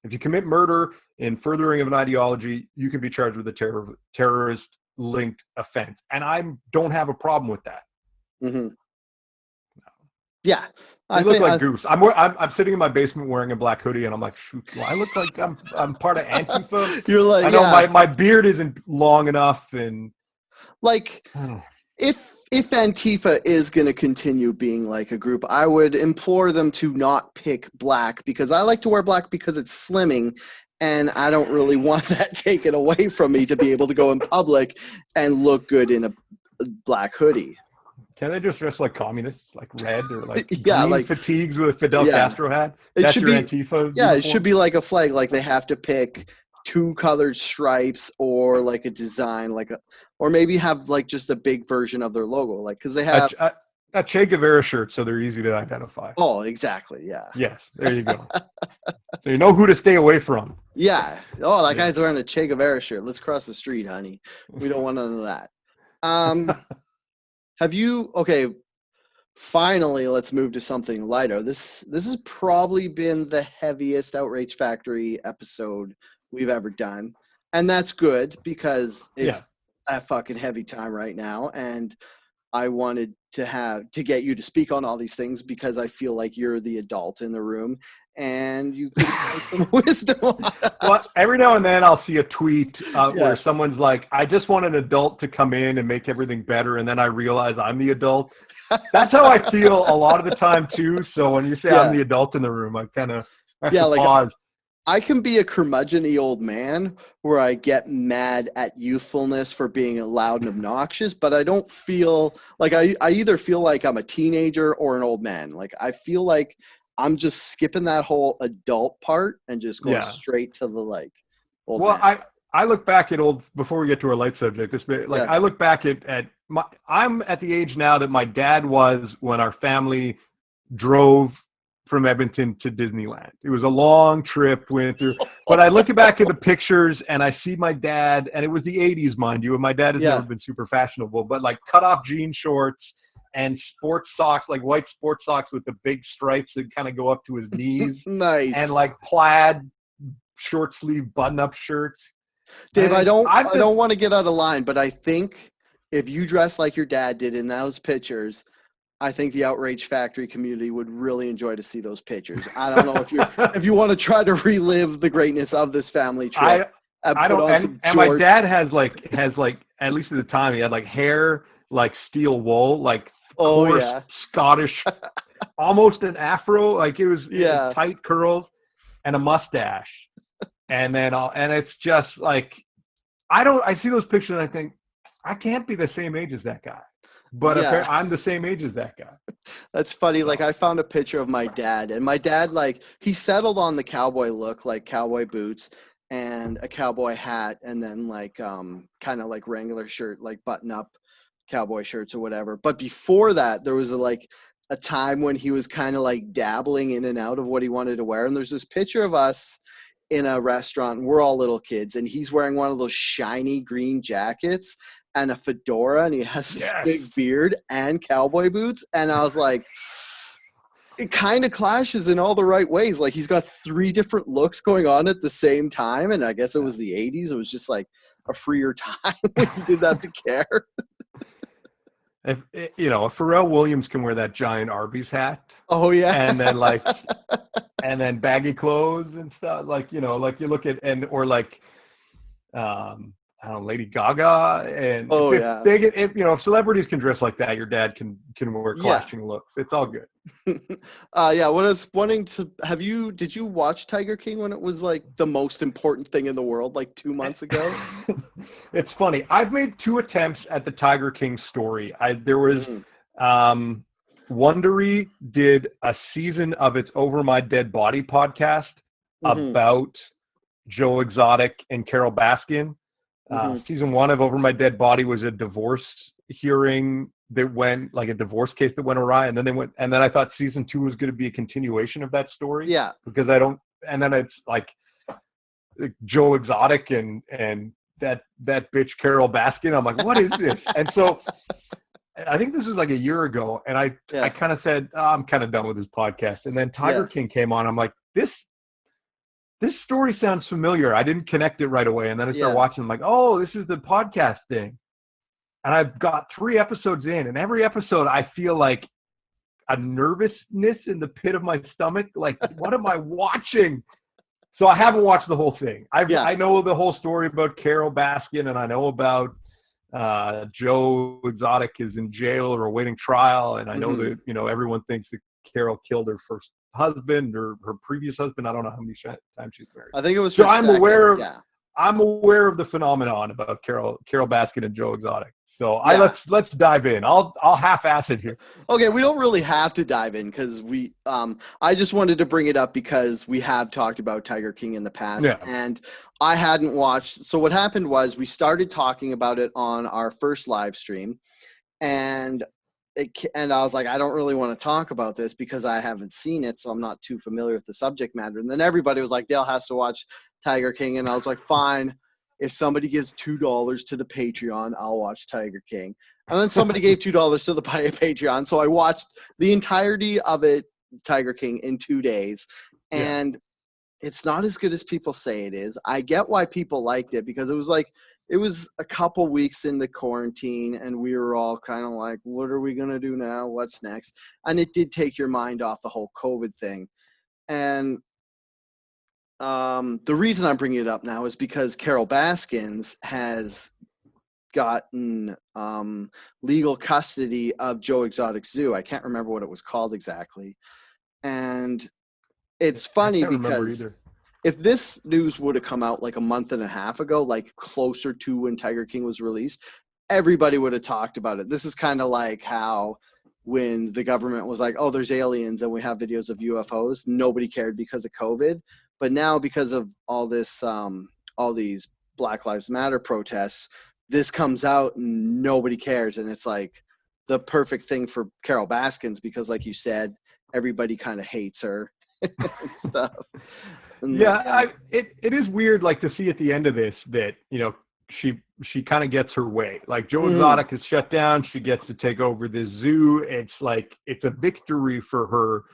B: If you commit murder in furthering of an ideology, you can be charged with a terrorist-linked offense, and I don't have a problem with that.
A: Yeah,
B: I look like Goose. I'm sitting in my basement wearing a black hoodie, and I'm like, shoot, do I look like I'm part of Antifa?
A: You're like,
B: I know my beard isn't long enough, and
A: like, if if Antifa is going to continue being like a group, I would implore them to not pick black, because I like to wear black because it's slimming, and I don't really want that taken away from me to be able to go in public and look good in a black hoodie.
B: Can they just dress like communists, like red or like
A: Yeah,
B: green
A: like,
B: fatigues with a Fidel
A: yeah.
B: Castro hat?
A: It
B: That's
A: should
B: your
A: be,
B: Antifa
A: yeah, it
B: uniform?
A: should be like a flag. Like they have to pick 2 colored stripes or like a design, like a, or maybe have like just a big version of their logo, like because they have.
B: A Che Guevara shirt, so they're easy to identify.
A: Oh, exactly. Yeah.
B: Yes, there you go. So you know who to stay away from.
A: Yeah. Oh, that
B: Yeah.
A: guy's wearing a Che Guevara shirt. Let's cross the street, honey. We don't want none of that. Have you? Okay. Finally, let's move to something lighter. This has probably been the heaviest Outrage Factory episode we've ever done, and that's good because it's a fucking heavy time right now, and I wanted to get you to speak on all these things because I feel like you're the adult in the room and you could put some wisdom on.
B: Well, every now and then I'll see a tweet where someone's like, I just want an adult to come in and make everything better, and then I realize I'm the adult. That's how I feel a lot of the time too. So when you say I'm the adult in the room, I kind of have to pause.
A: I can be a curmudgeon-y old man where I get mad at youthfulness for being loud and obnoxious, but I don't feel like I either feel like I'm a teenager or an old man. Like I feel like I'm just skipping that whole adult part and just going straight to the like old man.
B: I look back at before we get to our light subject, I look back I'm at the age now that my dad was when our family drove from Edmonton to Disneyland. It was a long trip, went through, but I look back at the pictures and I see my dad, and it was the 80s, mind you, and my dad has never been super fashionable, but like cut off jean shorts and sports socks, like white sports socks with the big stripes that kind of go up to his knees.
A: Nice.
B: And like plaid short sleeve button up shirts.
A: Dave, I don't want to get out of line, but I think if you dress like your dad did in those pictures, I think the Outrage Factory community would really enjoy to see those pictures. I don't know if you want to try to relive the greatness of this family trip.
B: And my dad has like at least at the time he had like hair like steel wool, like coarse Scottish, almost an afro, like it was tight curls and a mustache, and then and it's just like I see those pictures and I think I can't be the same age as that guy. But I'm the same age as that guy.
A: That's funny. Like I found a picture of my dad, and my dad, like he settled on the cowboy look, like cowboy boots and a cowboy hat, and then like kind of like Wrangler shirt, like button up cowboy shirts or whatever. But before that, there was a time when he was kind of like dabbling in and out of what he wanted to wear. And there's this picture of us in a restaurant, and we're all little kids, and he's wearing one of those shiny green jackets and a fedora, and he has this big beard and cowboy boots. And I was like, it kind of clashes in all the right ways. Like he's got 3 different looks going on at the same time. And I guess it was the 80s. It was just like a freer time when you didn't have to care.
B: If Pharrell Williams can wear that giant Arby's hat.
A: Oh yeah.
B: And then and then baggy clothes and stuff. Like you look at I don't know, Lady Gaga, and if celebrities can dress like that, your dad can wear clashing looks. It's all good.
A: What I was wanting to did you watch Tiger King when it was like the most important thing in the world, like 2 months ago?
B: It's funny. I've made 2 attempts at the Tiger King story. There was Wondery did a season of its Over My Dead Body podcast about Joe Exotic and Carol Baskin. Season 1 of Over My Dead Body was a divorce hearing that went like a divorce case that went awry, and then I thought season 2 was going to be a continuation of that story. Yeah, because and then it's like Joe Exotic and that bitch Carol Baskin. I'm like, what is this? And so I think this was like a year ago, and I kind of said, I'm kind of done with this podcast. And then Tiger King came on. I'm like, this story sounds familiar. I didn't connect it right away. And then I started watching. I'm like, oh, this is the podcast thing. And I've got 3 episodes in. And every episode, I feel like a nervousness in the pit of my stomach. Like, what am I watching? So I haven't watched the whole thing. I know the whole story about Carol Baskin. And I know about Joe Exotic is in jail or awaiting trial, and I know
A: Hmm.
B: that everyone thinks that Carol killed her first husband or her previous husband. I don't know how many times she's married.
A: I think it was
B: So
A: her second. Yeah.
B: I'm aware of the phenomenon about Carol Baskin and Joe Exotic. So
A: Yeah.
B: let's dive in. I'll half-ass it here.
A: Okay, we don't really have to dive in because I just wanted to bring it up because we have talked about Tiger King in the past,
B: Yeah.
A: and I hadn't watched. So what happened was we started talking about it on our first live stream, and and I was like, I don't really want to talk about this because I haven't seen it, so I'm not too familiar with the subject matter. And then everybody was like, Dale has to watch Tiger King, and I was like, fine. If somebody gives $2 to the Patreon, I'll watch Tiger King. And then somebody gave $2 to the Patreon, so I watched the entirety of it, Tiger King, in 2 days,
B: Yeah.
A: and it's not as good as people say it is. I get why people liked it because it was a couple weeks into quarantine and we were all kind of like, what are we going to do now? What's next? And it did take your mind off the whole COVID thing. And the reason I'm bringing it up now is because Carol Baskins has gotten legal custody of Joe Exotic Zoo. I can't remember what it was called exactly. And it's
B: I
A: funny
B: can't remember
A: because
B: either.
A: if this news would have come out like a month and a half ago, like closer to when Tiger King was released, everybody would have talked about it. This is kind of like how when the government was like, oh, there's aliens and we have videos of UFOs, nobody cared because of COVID. But now because of all these Black Lives Matter protests, this comes out and nobody cares. And it's like the perfect thing for Carol Baskins because like you said, everybody kind of hates her and stuff. And
B: Yeah, it is weird, like, to see at the end of this that she kind of gets her way. Like, Joe
A: Mhm.
B: Exotic is shut down, she gets to take over the zoo. It's like it's a victory for her,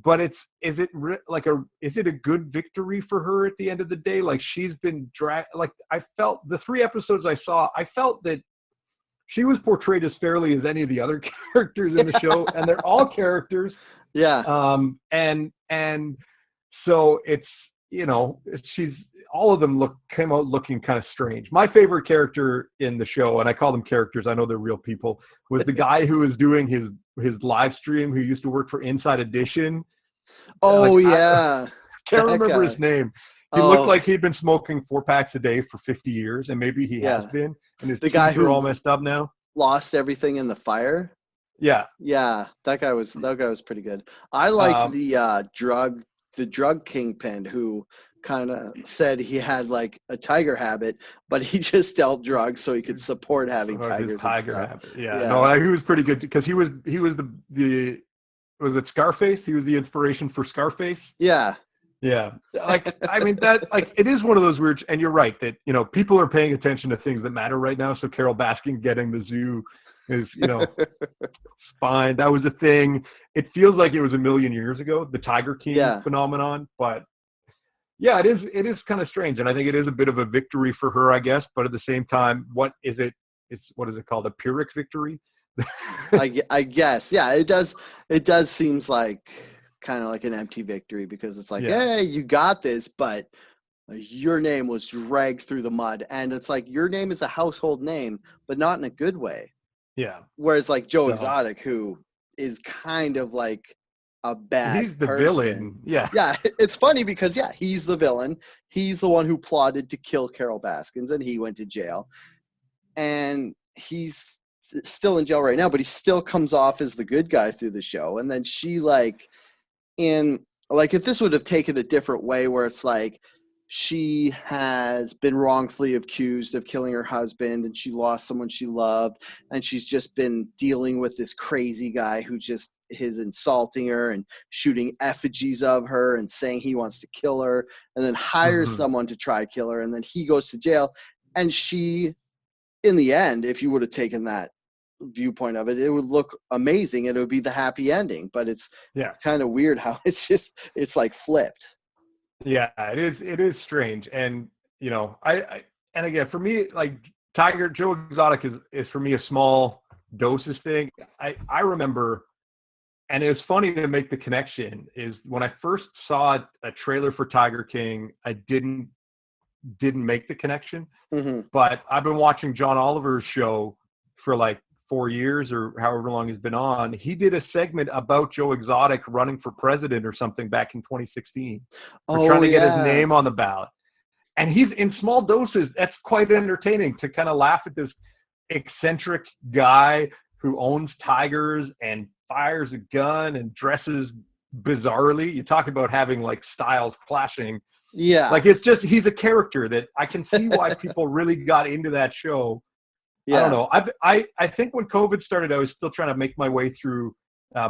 B: but is it a good victory for her at the end of the day? Like, she's been dragged. Like, I felt the 3 episodes I saw, I felt that she was portrayed as fairly as any of the other characters in the show, and they're all characters.
A: Yeah.
B: And so she's all of them came out looking kind of strange. My favorite character in the show, and I call them characters, I know they're real people, was the guy who was doing his live stream, who used to work for Inside Edition.
A: Oh
B: Like, I
A: yeah,
B: can't
A: that
B: remember his
A: guy.
B: name. He looked
A: Oh
B: like he'd been smoking 4 packs a day for 50 years, and maybe he has
A: yeah,
B: been, and his
A: the guy
B: teeth are all
A: who
B: messed up now.
A: lost everything in the fire.
B: Yeah.
A: Yeah, that guy was pretty good. I liked
B: Um,
A: the drug kingpin who kind of said he had like a tiger habit, but he just dealt drugs so he could support having
B: of his
A: tigers and
B: tiger
A: stuff.
B: habit. Yeah.
A: Yeah,
B: No, he was pretty good because he was the was it Scarface? He was the inspiration for Scarface.
A: yeah,
B: Yeah. Like, I mean, that, like, it is one of those weird, and you're right that, people are paying attention to things that matter right now. So Carol Baskin getting the zoo is, fine. That was a thing. It feels like it was a million years ago, the Tiger King
A: yeah.
B: phenomenon, but yeah, it is kind of strange. And I think it is a bit of a victory for her, I guess. But at the same time, what is it? What is it called? A Pyrrhic victory?
A: I guess. Yeah, it does seems like kind of like an empty victory because it's like,
B: Yeah.
A: hey, you got this, but your name was dragged through the mud, and it's like your name is a household name, but not in a good way.
B: Yeah.
A: Whereas like Joe
B: So
A: Exotic, who is kind of like a bad
B: he's the
A: person.
B: villain. Yeah.
A: Yeah, it's funny because yeah, he's the villain. He's the one who plotted to kill Carol Baskins, and he went to jail. And he's still in jail right now, but he still comes off as the good guy through the show. And then she in like if this would have taken a different way where it's like she has been wrongfully accused of killing her husband and she lost someone she loved and she's just been dealing with this crazy guy who just is insulting her and shooting effigies of her and saying he wants to kill her and then hires
B: Hmm.
A: someone to try kill her and then he goes to jail and she in the end, if you would have taken that viewpoint of it, it would look amazing. It would be the happy ending, but
B: Yeah.
A: it's kind of weird how it's like flipped.
B: Yeah. It is strange. And, and again, for me, like, Joe Exotic is for me a small doses thing. I remember, and it's funny to make the connection, is when I first saw a trailer for Tiger King, I didn't didn't make the connection.
A: Hmm.
B: But I've been watching John Oliver's show for like 4 years or however long he's been on. He did a segment about Joe Exotic running for president or something back in 2016, or trying
A: Oh
B: to get his
A: yeah.
B: name on the ballot. And he's in small doses. That's quite entertaining to kind of laugh at this eccentric guy who owns tigers and fires a gun and dresses bizarrely. You talk about having like styles clashing.
A: Yeah.
B: Like it's just, he's a character that I can see why people really got into that show. I don't
A: Yeah.
B: know. I think when COVID started, I was still trying to make my way through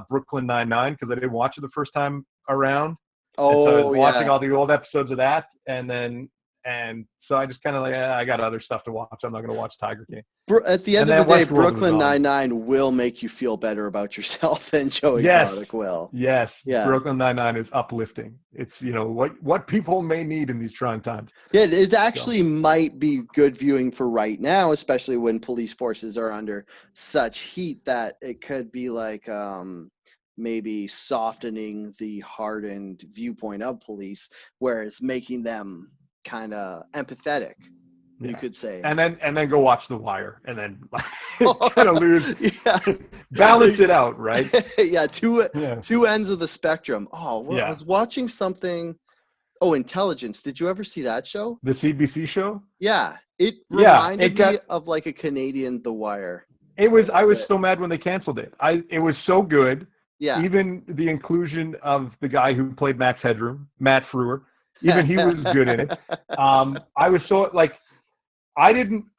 B: Brooklyn Nine-Nine because I didn't watch it the first time around. And so I was
A: Oh
B: watching
A: yeah.
B: all the old episodes of that, and so I just kind of like, I got other stuff to watch. I'm not going to watch Tiger King.
A: At the
B: And
A: end of the
B: then
A: day,
B: Westworld was
A: Brooklyn
B: on.
A: Nine-Nine will make you feel better about yourself than Joe
B: Yes,
A: Exotic will.
B: yes.
A: Yeah.
B: Brooklyn Nine-Nine is uplifting. It's, you know, what people may need in these trying times.
A: Yeah, it
B: So,
A: actually might be good viewing for right now, especially when police forces are under such heat that it could be like maybe softening the hardened viewpoint of police, whereas making them kind of empathetic, you
B: yeah.
A: could say.
B: And then go watch The Wire, and then kind of lose,
A: Yeah.
B: balance it out, right?
A: Yeah, two
B: Yeah,
A: two ends of the spectrum. Oh, well, I
B: yeah.
A: was watching something. Oh, Intelligence. Did you ever see that show?
B: The CBC show.
A: Yeah, it
B: Yeah,
A: reminded me of like a Canadian The Wire
B: it
A: a
B: was. I
A: little
B: was
A: bit.
B: so mad when they canceled it. It was so good.
A: Yeah.
B: Even the inclusion of the guy who played Max Headroom, Matt Frewer, even he was good in it. I was so like, I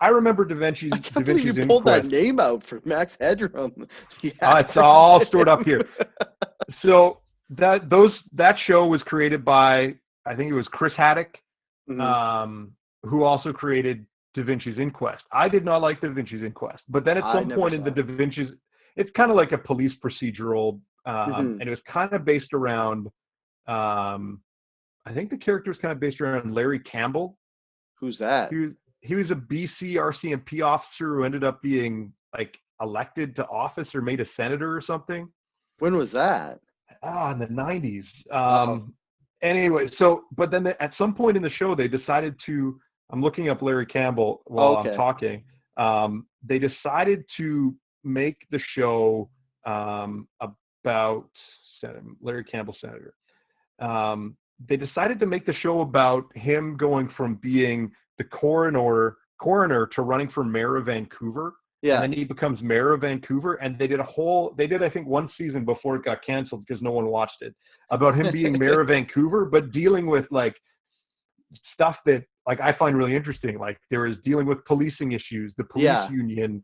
B: remember Da
A: I
B: Vinci's
A: can't believe you pulled that
B: Inquest.
A: name out for Max Headroom. Yeah.
B: It's all stored up here. So that show was created by, I think it was Chris Haddock,
A: Mhm.
B: who also created Da Vinci's Inquest. I did not like Da Vinci's Inquest, but then at
A: I
B: some
A: never
B: point in the
A: saw it.
B: Da Vinci's, it's kind of like a police procedural,
A: Mhm.
B: and it was kind of based around, um, I think the character was kind of based around Larry Campbell.
A: Who's that?
B: He was a BC RCMP officer who ended up being like elected to office or made a senator or something.
A: When was that?
B: In the 90s.
A: Oh,
B: Anyway, but then at some point in the show, they decided to, I'm looking up Larry Campbell while I'm
A: okay.
B: talking. They decided to make the show about Larry Campbell, Senator. They decided to make the show about him going from being the coroner to running for mayor of Vancouver. And
A: Yeah.
B: then he becomes mayor of Vancouver. And they did, I think, one season before it got canceled because no one watched it, about him being mayor of Vancouver, but dealing with like stuff that like I find really interesting. Like there is dealing with policing issues, the police
A: Yeah.
B: union,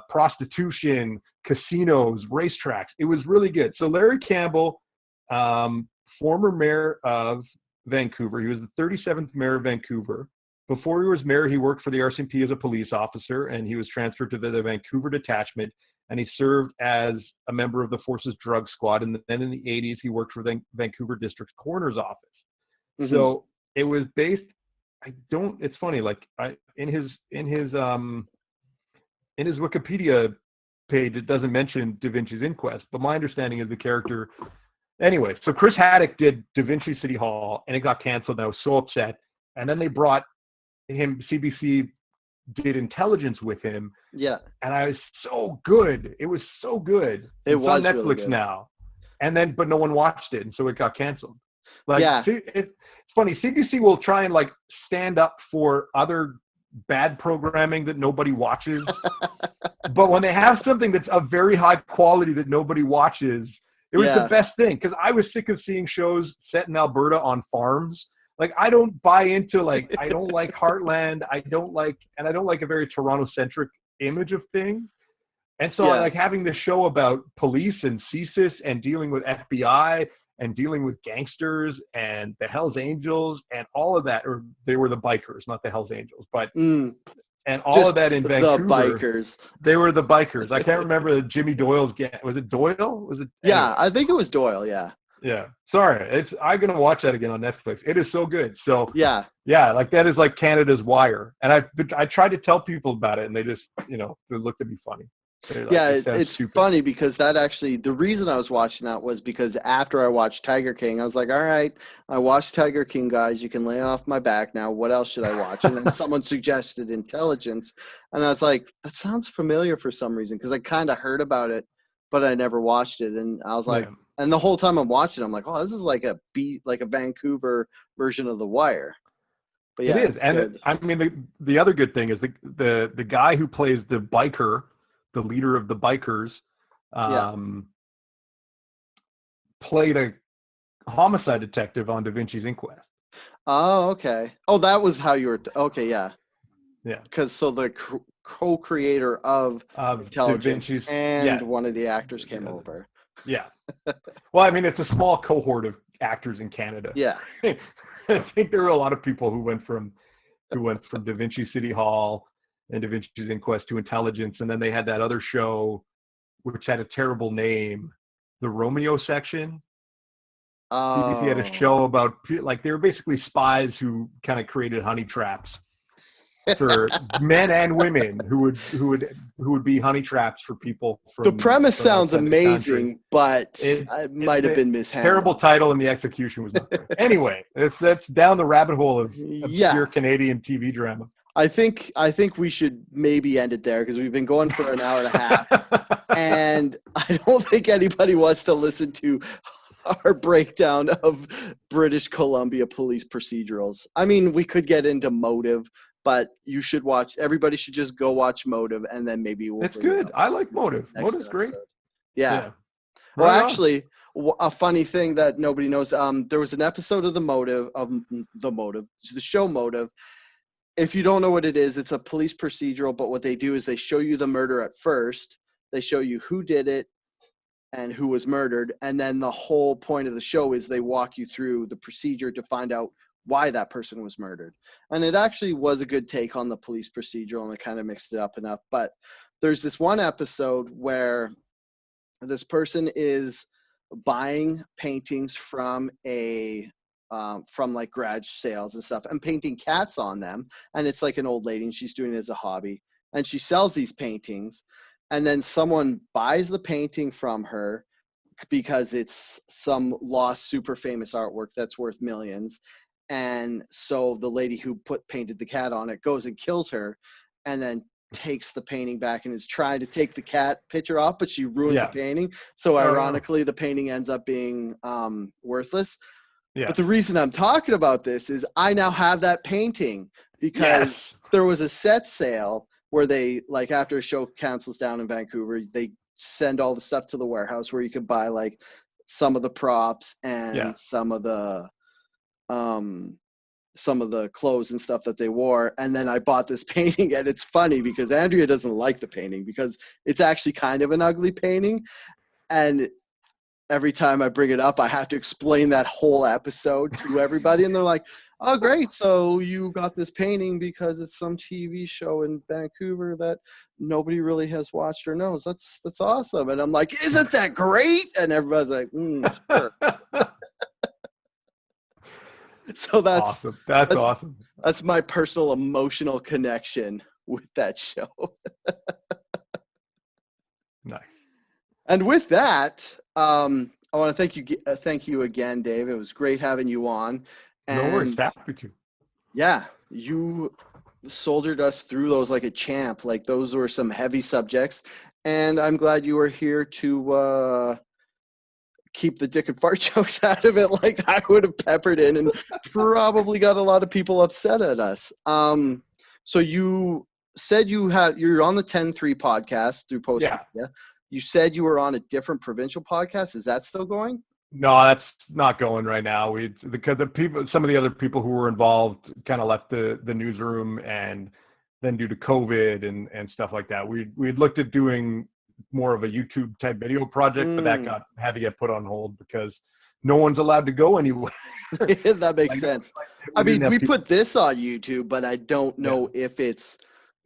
B: prostitution, casinos, racetracks. It was really good. So Larry Campbell, former mayor of Vancouver, he was the 37th mayor of Vancouver. Before he was mayor, he worked for the RCMP as a police officer, and he was transferred to the Vancouver detachment, and he served as a member of the force's drug squad. And then in the 80s, he worked for the Vancouver District Coroner's Office.
A: Mhm.
B: So it was based. It's funny. Like in his Wikipedia page, it doesn't mention Da Vinci's Inquest, but my understanding is the character. Anyway, so Chris Haddock did Da Vinci City Hall, and it got canceled. And I was so upset. And then they brought him. CBC did Intelligence with him,
A: Yeah.
B: and I was so good. It was so good.
A: It
B: It's on
A: was really
B: Netflix
A: good.
B: now, but no one watched it, and so it got canceled. Like,
A: Yeah.
B: see, it's funny. CBC will try and like stand up for other bad programming that nobody watches, but when they have something that's of very high quality that nobody watches, it was the
A: Yeah.
B: best thing, because I was sick of seeing shows set in Alberta on farms. Like I don't buy into like, I don't like Heartland. I don't like a very Toronto-centric image of things. And so I
A: Yeah.
B: like having this show about police and CSIS and dealing with FBI and dealing with gangsters and the Hells Angels and all of that, or they were the bikers, not the Hells Angels, but
A: Mm.
B: and all of
A: Just
B: that in
A: the
B: Vancouver.
A: bikers.
B: They were the bikers. I can't remember Jimmy Doyle's gang. Was it Doyle? Was it?
A: Yeah,
B: Anyway,
A: I think it was Doyle. Yeah.
B: yeah. Sorry, I'm gonna watch that again on Netflix. It is so good. So
A: Yeah.
B: yeah, like that is like Canada's Wire. And I tried to tell people about it, and they just they looked at me funny. They're like,
A: Yeah,
B: this sounds
A: it's
B: stupid.
A: funny because that actually, the reason I was watching that was because after I watched Tiger King, I was like, all right, I watched Tiger King, guys. You can lay off my back now. What else should I watch? And then someone suggested Intelligence. And I was like, that sounds familiar for some reason because I kind of heard about it, but I never watched it. And I was like,
B: Yeah,
A: and the whole time I'm watching, I'm like, oh, this is like like a Vancouver version of The Wire. But
B: it
A: yeah,
B: is.
A: it's
B: And
A: good.
B: I mean, the other good thing is the guy who plays the biker, the leader of the bikers,
A: Yeah.
B: um, played a homicide detective on Da Vinci's Inquest.
A: Oh, okay. Oh, that was how you were. Okay, yeah.
B: Yeah,
A: Because so the co-creator of
B: of Da
A: Intelligence
B: Vinci's.
A: and
B: Yeah,
A: one of the actors came over.
B: yeah. Well, I mean, it's a small cohort of actors in Canada.
A: Yeah.
B: I think there were a lot of people who went from Da Vinci City Hall and Da Vinci's Inquest to Intelligence, and then they had that other show which had a terrible name, the Romeo Section. BBC had a
A: Oh.
B: show about, like, they were basically spies who kind of created honey traps for men and women who would be honey traps for people
A: The premise
B: from
A: sounds
B: outside the country.
A: amazing, but it
B: It's
A: might have
B: a
A: been
B: terrible
A: mishandled.
B: title, and the execution was not great. Anyway, that's down the rabbit hole of obscure
A: Yeah.
B: Canadian TV drama.
A: I think we should maybe end it there because we've been going for an hour and a half. And I don't think anybody wants to listen to our breakdown of British Columbia police procedurals. I mean, we could get into Motive, but everybody should just go watch Motive, and then maybe we'll
B: It's
A: bring it
B: good.
A: up
B: I like Motive.
A: next
B: Motive's great.
A: episode. Yeah.
B: Yeah.
A: Well,
B: Right on.
A: actually, a funny thing that nobody knows, there was an episode of the show Motive. If you don't know what it is, it's a police procedural, but what they do is they show you the murder at first. They show you who did it and who was murdered. And then the whole point of the show is they walk you through the procedure to find out why that person was murdered. And it actually was a good take on the police procedural, and it kind of mixed it up enough. But there's this one episode where this person is buying paintings from from like garage sales and stuff and painting cats on them. And it's like an old lady, and she's doing it as a hobby, and she sells these paintings. And then someone buys the painting from her because it's some lost super famous artwork that's worth millions. And so the lady who painted the cat on it goes and kills her, and then takes the painting back and is trying to take the cat picture off, but she ruins the
B: Yeah.
A: painting. So
B: Oh, no.
A: ironically, the painting ends up being worthless.
B: Yeah.
A: But the reason I'm talking about this is I now have that painting because
B: Yes.
A: there was a set sale where they, like, after a show cancels down in Vancouver, they send all the stuff to the warehouse where you could buy like some of the props
B: Yeah.
A: and some of the clothes and stuff that they wore. And then I bought this painting, and it's funny because Andrea doesn't like the painting because it's actually kind of an ugly painting. And every time I bring it up, I have to explain that whole episode to everybody. And they're like, oh, great. So you got this painting because it's some TV show in Vancouver that nobody really has watched or knows. That's awesome. And I'm like, isn't that great? And everybody's like, sure. So
B: Awesome. That's
A: that's
B: awesome.
A: that's my personal emotional connection with that show.
B: Nice.
A: And with that, I want to thank you again, Dave. It was great having you on.
B: No worries.
A: And
B: Happy to.
A: yeah, you soldiered us through those like a champ. Like, those were some heavy subjects, and I'm glad you were here to keep the dick and fart jokes out of it, like I would have peppered in, and probably got a lot of people upset at us. So you said you're on the 10-3 podcast through Post
B: Yeah.
A: Media. You said you were on a different provincial podcast. Is that still going?
B: No, that's not going right now. Because some of the other people who were involved kind of left the newsroom, and then due to COVID and stuff like that, we'd looked at doing more of a YouTube type video project, but that had to get put on hold because no one's allowed to go anywhere.
A: That makes sense. I mean, we put this on YouTube, but I don't know if it's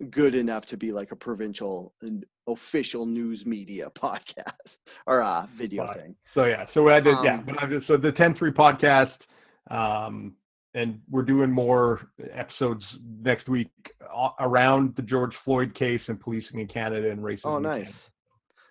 A: good enough to be like a provincial and official news media podcast or a video thing.
B: So yeah, so I did, but so the 10-3 podcast, and we're doing more episodes next week around the George Floyd case and policing in Canada and racism
A: Oh,
B: in Canada.
A: nice.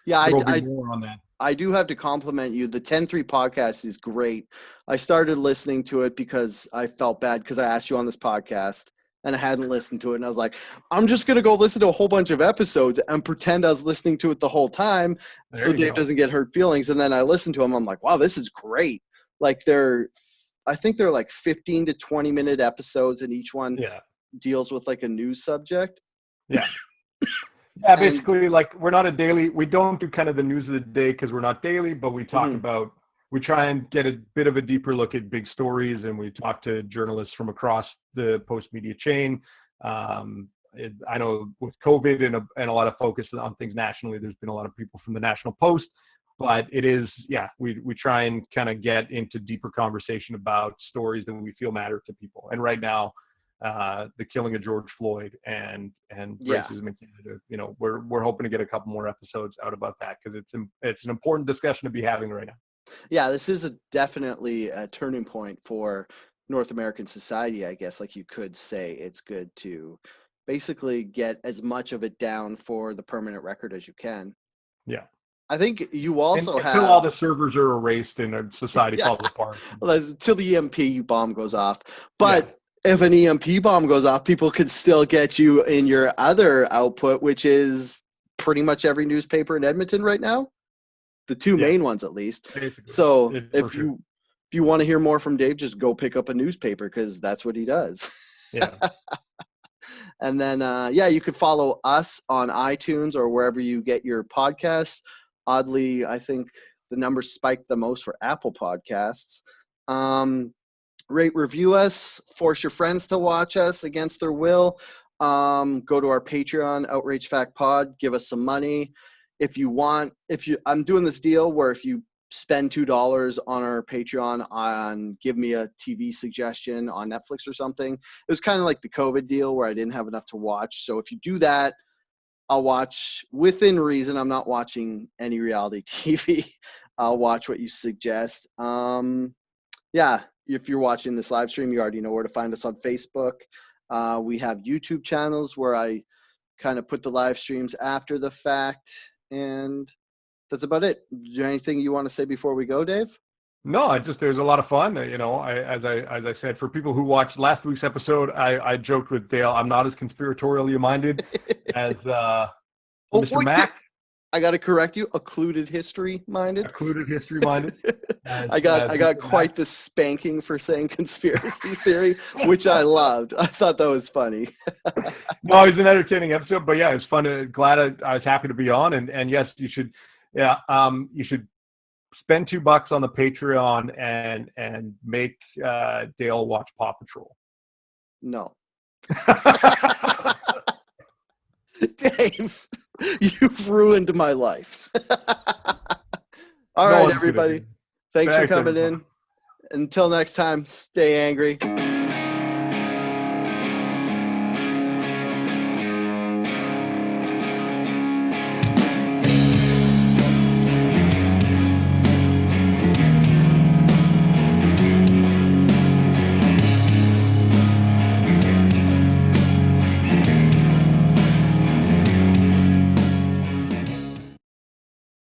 A: Yeah,
B: There will be more on that.
A: I do have to compliment you. The 10-3 podcast is great. I started listening to it because I felt bad because I asked you on this podcast and I hadn't listened to it. And I was like, I'm just going to go listen to a whole bunch of episodes and pretend I was listening to it the whole time so Dave doesn't get hurt feelings. And then I listened to him. I'm like, wow, this is great. Like I think they're like 15 to 20-minute episodes, and each one deals with like a news subject.
B: Yeah. Yeah, basically, like we don't do kind of the news of the day because we're not daily, but we talk about, we try and get a bit of a deeper look at big stories, and we talk to journalists from across the post-media chain. I know with COVID and a lot of focus on things nationally, there's been a lot of people from the National Post, but it is, we try and kind of get into deeper conversation about stories that we feel matter to people. And right now, the killing of George Floyd and racism in Canada, you know, we're hoping to get a couple more episodes out about that because it's an important discussion to be having right now.
A: Yeah, this is definitely a turning point for North American society, I guess. Like you could say, it's good to basically get as much of it down for the permanent record as you can.
B: Yeah.
A: I think you also have
B: until all the servers are erased and society falls apart.
A: Until the EMP bomb goes off. But if an EMP bomb goes off, people could still get you in your other output, which is pretty much every newspaper in Edmonton right now. The two main ones, at least. Basically. So if you want to hear more from Dave, just go pick up a newspaper because that's what he does.
B: Yeah.
A: And then, you could follow us on iTunes or wherever you get your podcasts. Oddly, I think the numbers spiked the most for Apple Podcasts. Rate, review us, force your friends to watch us against their will. Go to our Patreon, Outrage Fact Pod, give us some money. I'm doing this deal where if you spend $2 on our Patreon on give me a TV suggestion on Netflix or something. It was kind of like the COVID deal where I didn't have enough to watch. So if you do that, I'll watch within reason. I'm not watching any reality TV. I'll watch what you suggest. If you're watching this live stream, you already know where to find us on Facebook. We have YouTube channels where I kind of put the live streams after the fact. And that's about it. Is there anything you want to say before we go, Dave?
B: No, there's a lot of fun. You know, as I said, for people who watched last week's episode, I joked with Dale, I'm not as conspiratorially minded as Mr. Mac.
A: I got to correct you. Occluded history minded.
B: Occluded history minded.
A: I got quite the spanking for saying conspiracy theory, which I loved. I thought that was funny.
B: No, it was an entertaining episode, but it's fun. Glad I was happy to be on. And yes, you should. You should spend $2 on the Patreon and make Dale watch Paw Patrol.
A: No. Dave, you've ruined my life. All right, everybody. Thanks for coming in. Until next time, stay angry.